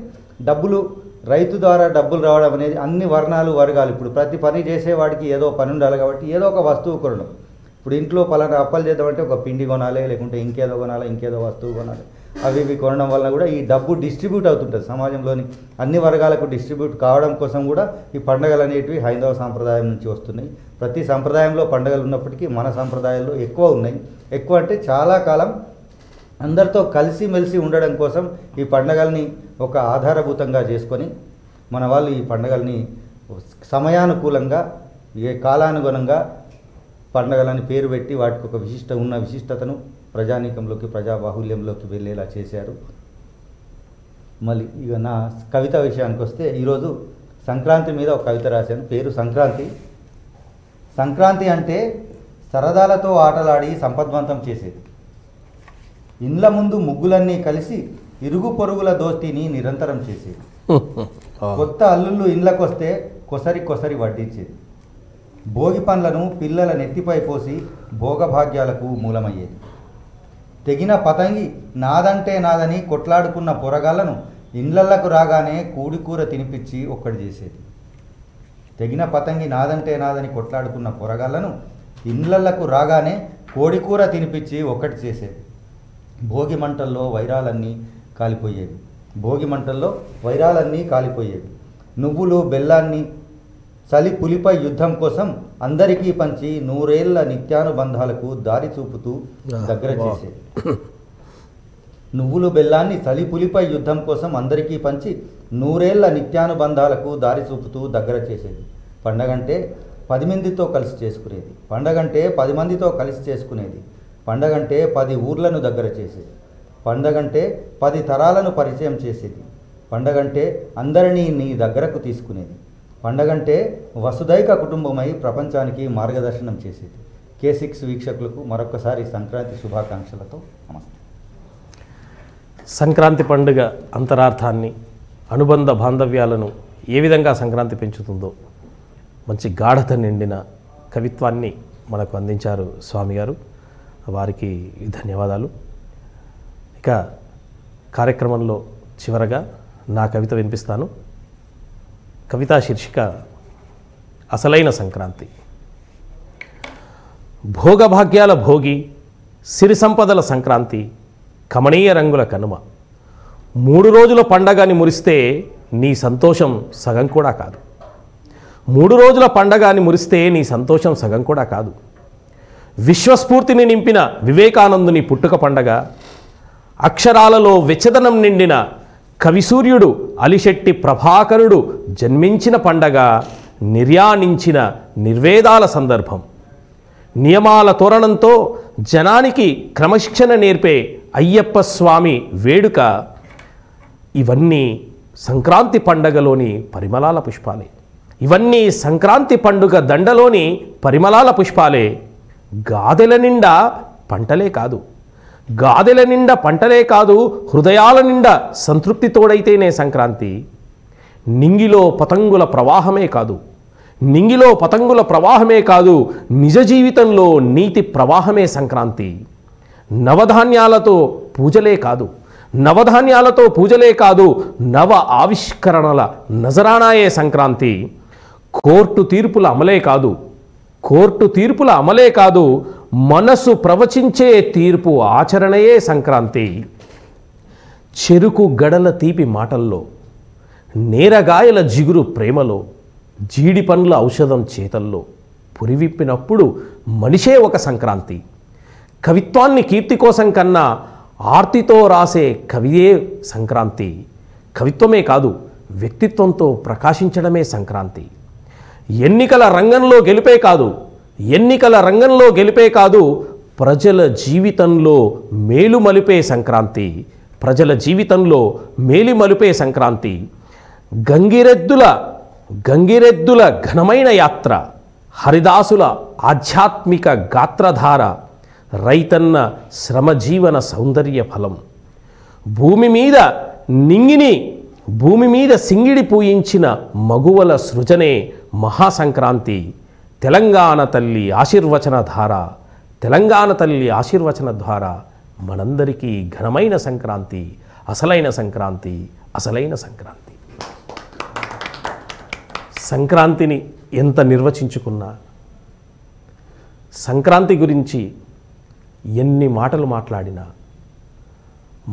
రైతు ద్వారా డబ్బులు రావడం అనేది అన్ని వర్ణాలు వర్గాలు, ఇప్పుడు ప్రతి పని చేసేవాడికి ఏదో పని ఉండాలి. కాబట్టి ఏదో ఒక వస్తువు కొనడం, ఇప్పుడు ఇంట్లో పలానా అప్పలు చేద్దామంటే ఒక పిండి కొనాలి, లేకుంటే ఇంకేదో కొనాలి, ఇంకేదో వస్తువు కొనాలి. అవి ఇవి కొనడం వల్ల కూడా ఈ డబ్బు డిస్ట్రిబ్యూట్ అవుతుంటుంది సమాజంలోని అన్ని వర్గాలకు. డిస్ట్రిబ్యూట్ కావడం కోసం కూడా ఈ పండుగలు అనేటివి హైందవ సాంప్రదాయం నుంచి వస్తున్నాయి. ప్రతి సంప్రదాయంలో పండుగలు ఉన్నప్పటికీ మన సంప్రదాయాల్లో ఎక్కువ ఉన్నాయి. ఎక్కువ అంటే చాలా కాలం అందరితో కలిసిమెలిసి ఉండడం కోసం ఈ పండుగల్ని ఒక ఆధారభూతంగా చేసుకొని మన వాళ్ళు ఈ పండుగల్ని సమయానుకూలంగా కాలానుగుణంగా పండుగలని పేరు పెట్టి వాటికి ఒక విశిష్టతను ప్రజానీకంలోకి ప్రజాబాహుల్యంలోకి వెళ్ళేలా చేశారు. మళ్ళీ ఇక నా కవిత విషయానికి వస్తే ఈరోజు సంక్రాంతి మీద ఒక కవిత రాశాను. పేరు సంక్రాంతి. సంక్రాంతి అంటే సరదాలతో ఆటలాడి సంపద్వంతం చేసేది. ఇండ్ల ముందు ముగ్గులన్నీ కలిసి ఇరుగు పొరుగుల దోస్తీని నిరంతరం చేసేది. కొత్త అల్లుళ్ళు ఇండ్లకొస్తే కొసరి వడ్డించేది. భోగి పండ్లను పిల్లల నెత్తిపై పోసి భోగభాగ్యాలకు మూలమయ్యేది. తెగిన పతంగి నాదంటే నాదని కొట్లాడుకున్న పొరగాళ్లను ఇండ్లలకు రాగానే కూడికూర తినిపించి ఒక్కటి చేసేది. తెగిన పతంగి నాదంటే నాదని కొట్లాడుకున్న పొరగాళ్లను ఇండ్లలకు రాగానే కోడికూర తినిపించి ఒక్కటి చేసేది. భోగి మంటల్లో వైరాలన్నీ కాలిపోయేవి. నువ్వులు బెల్లాన్ని చలి పులిపై యుద్ధం కోసం అందరికీ పంచి 100 ఏళ్ల నిత్యానుబంధాలకు దారి చూపుతూ దగ్గర చేసేది. నువ్వులు బెల్లాన్ని చలి పులిపై యుద్ధం కోసం అందరికీ పంచి 100 ఏళ్ల నిత్యానుబంధాలకు దారి చూపుతూ దగ్గర చేసేది. పండగంటే 10 మందితో కలిసి చేసుకునేది. పండగంటే 10 మందితో కలిసి చేసుకునేది. పండగంటే 10 ఊర్లను దగ్గర చేసేది. పండగంటే 10 తరాలను పరిచయం చేసేది. పండగంటే అందరినీ నీ దగ్గరకు తీసుకునేది. పండగంటే వసుదైక కుటుంబమై ప్రపంచానికి మార్గదర్శనం చేసేది. K6 వీక్షకులకు మరొకసారి సంక్రాంతి శుభాకాంక్షలతో నమస్తే. సంక్రాంతి పండుగ అంతరార్థాన్ని, అనుబంధ బాంధవ్యాలను ఏ విధంగా సంక్రాంతి పెంచుతుందో మంచి గాఢత నిండిన కవిత్వాన్ని మనకు అందించారు స్వామి గారు. వారికి ధన్యవాదాలు. ఇక కార్యక్రమంలో చివరగా నా కవిత వినిపిస్తాను. కవితా శీర్షిక అసలైన సంక్రాంతి. భోగభాగ్యాల భోగి, సిరి సంపదల సంక్రాంతి, కమనీయ రంగుల కనుమ. 3 రోజుల పండగని మురిస్తే నీ సంతోషం సగం కూడా కాదు. 3 రోజుల పండగని మురిస్తే నీ సంతోషం సగం కూడా కాదు. విశ్వస్ఫూర్తిని నింపిన వివేకానందుని పుట్టుక పండగ, అక్షరాలలో వెచ్చదనం నిండిన కవిసూర్యుడు అలిశెట్టి ప్రభాకరుడు జన్మించిన పండగ, నిర్యాణించిన నిర్వేదాల సందర్భం, నియమాల తోరణంతో జనానికి క్రమశిక్షణ నేర్పే అయ్యప్ప స్వామి వేడుక. ఇవన్నీ సంక్రాంతి పండగలోని పరిమళాల పుష్పాలే. ఇవన్నీ సంక్రాంతి పండుగ దండలోని పరిమళాల పుష్పాలే. గాదెల నిండా పంటలే కాదు, హృదయాల నిండా సంతృప్తి తోడైతేనే సంక్రాంతి. నింగిలో పతంగుల ప్రవాహమే కాదు, నిజ జీవితంలో నీతి ప్రవాహమే సంక్రాంతి. నవధాన్యాలతో పూజలే కాదు, నవ ఆవిష్కరణల నజరానాయే సంక్రాంతి. కోర్టు తీర్పుల అమలే కాదు, మనసు ప్రవచించే తీర్పు ఆచరణయే సంక్రాంతి. చెరుకు గడల తీపి మాటల్లో, నేరగాయల జిగురు ప్రేమలో, జీడి పండ్ల ఔషధం చేతల్లో, పురివిప్పినప్పుడు మనిషే ఒక సంక్రాంతి. కవిత్వాన్ని కీర్తి కోసం కన్నా ఆర్తితో రాసే కవియే సంక్రాంతి. కవిత్వమే కాదు, వ్యక్తిత్వంతో ప్రకాశించడమే సంక్రాంతి. ఎన్నికల రంగంలో గెలిపే కాదు ప్రజల జీవితంలో మేలుమలిపే సంక్రాంతి. గంగిరెద్దుల ఘనమైన యాత్ర, హరిదాసుల ఆధ్యాత్మిక గాత్రధార, రైతన్న శ్రమజీవన సౌందర్య ఫలం. భూమి మీద సింగిడి పూయించిన మగువల సృజనే మహాసంక్రాంతి. తెలంగాణ తల్లి ఆశీర్వచన ధార మనందరికీ ఘనమైన సంక్రాంతి, అసలైన సంక్రాంతి. సంక్రాంతిని ఎంత నిర్వచించుకున్నా, సంక్రాంతి గురించి ఎన్ని మాటలు మాట్లాడినా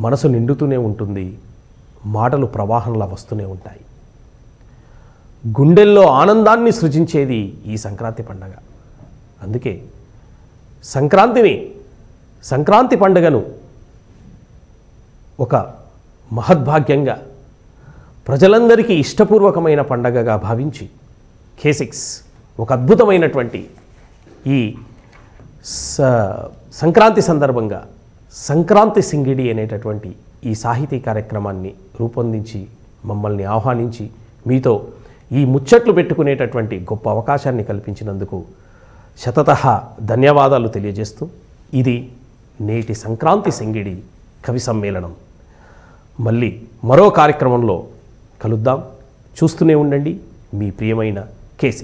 మనసు నిండుతూనే ఉంటుంది, మాటలు ప్రవాహంలా వస్తూనే ఉంటాయి. గుండెల్లో ఆనందాన్ని సృజించేది ఈ సంక్రాంతి పండగ. అందుకే సంక్రాంతి పండుగను ఒక మహద్భాగ్యంగా, ప్రజలందరికీ ఇష్టపూర్వకమైన పండగగా భావించి K6 ఒక అద్భుతమైనటువంటి ఈ సంక్రాంతి సందర్భంగా సంక్రాంతి సింగిడి అనేటటువంటి ఈ సాహితీ కార్యక్రమాన్ని రూపొందించి మమ్మల్ని ఆహ్వానించి మీతో ఈ ముచ్చట్లు పెట్టుకునేటటువంటి గొప్ప అవకాశాన్ని కల్పించినందుకు శతతః ధన్యవాదాలు తెలియజేస్తూ, ఇది నేటి సంక్రాంతి సింగిడి కవి సమ్మేళనం. మళ్ళీ మరో కార్యక్రమంలో కలుద్దాం. చూస్తూనే ఉండండి మీ ప్రియమైన K6.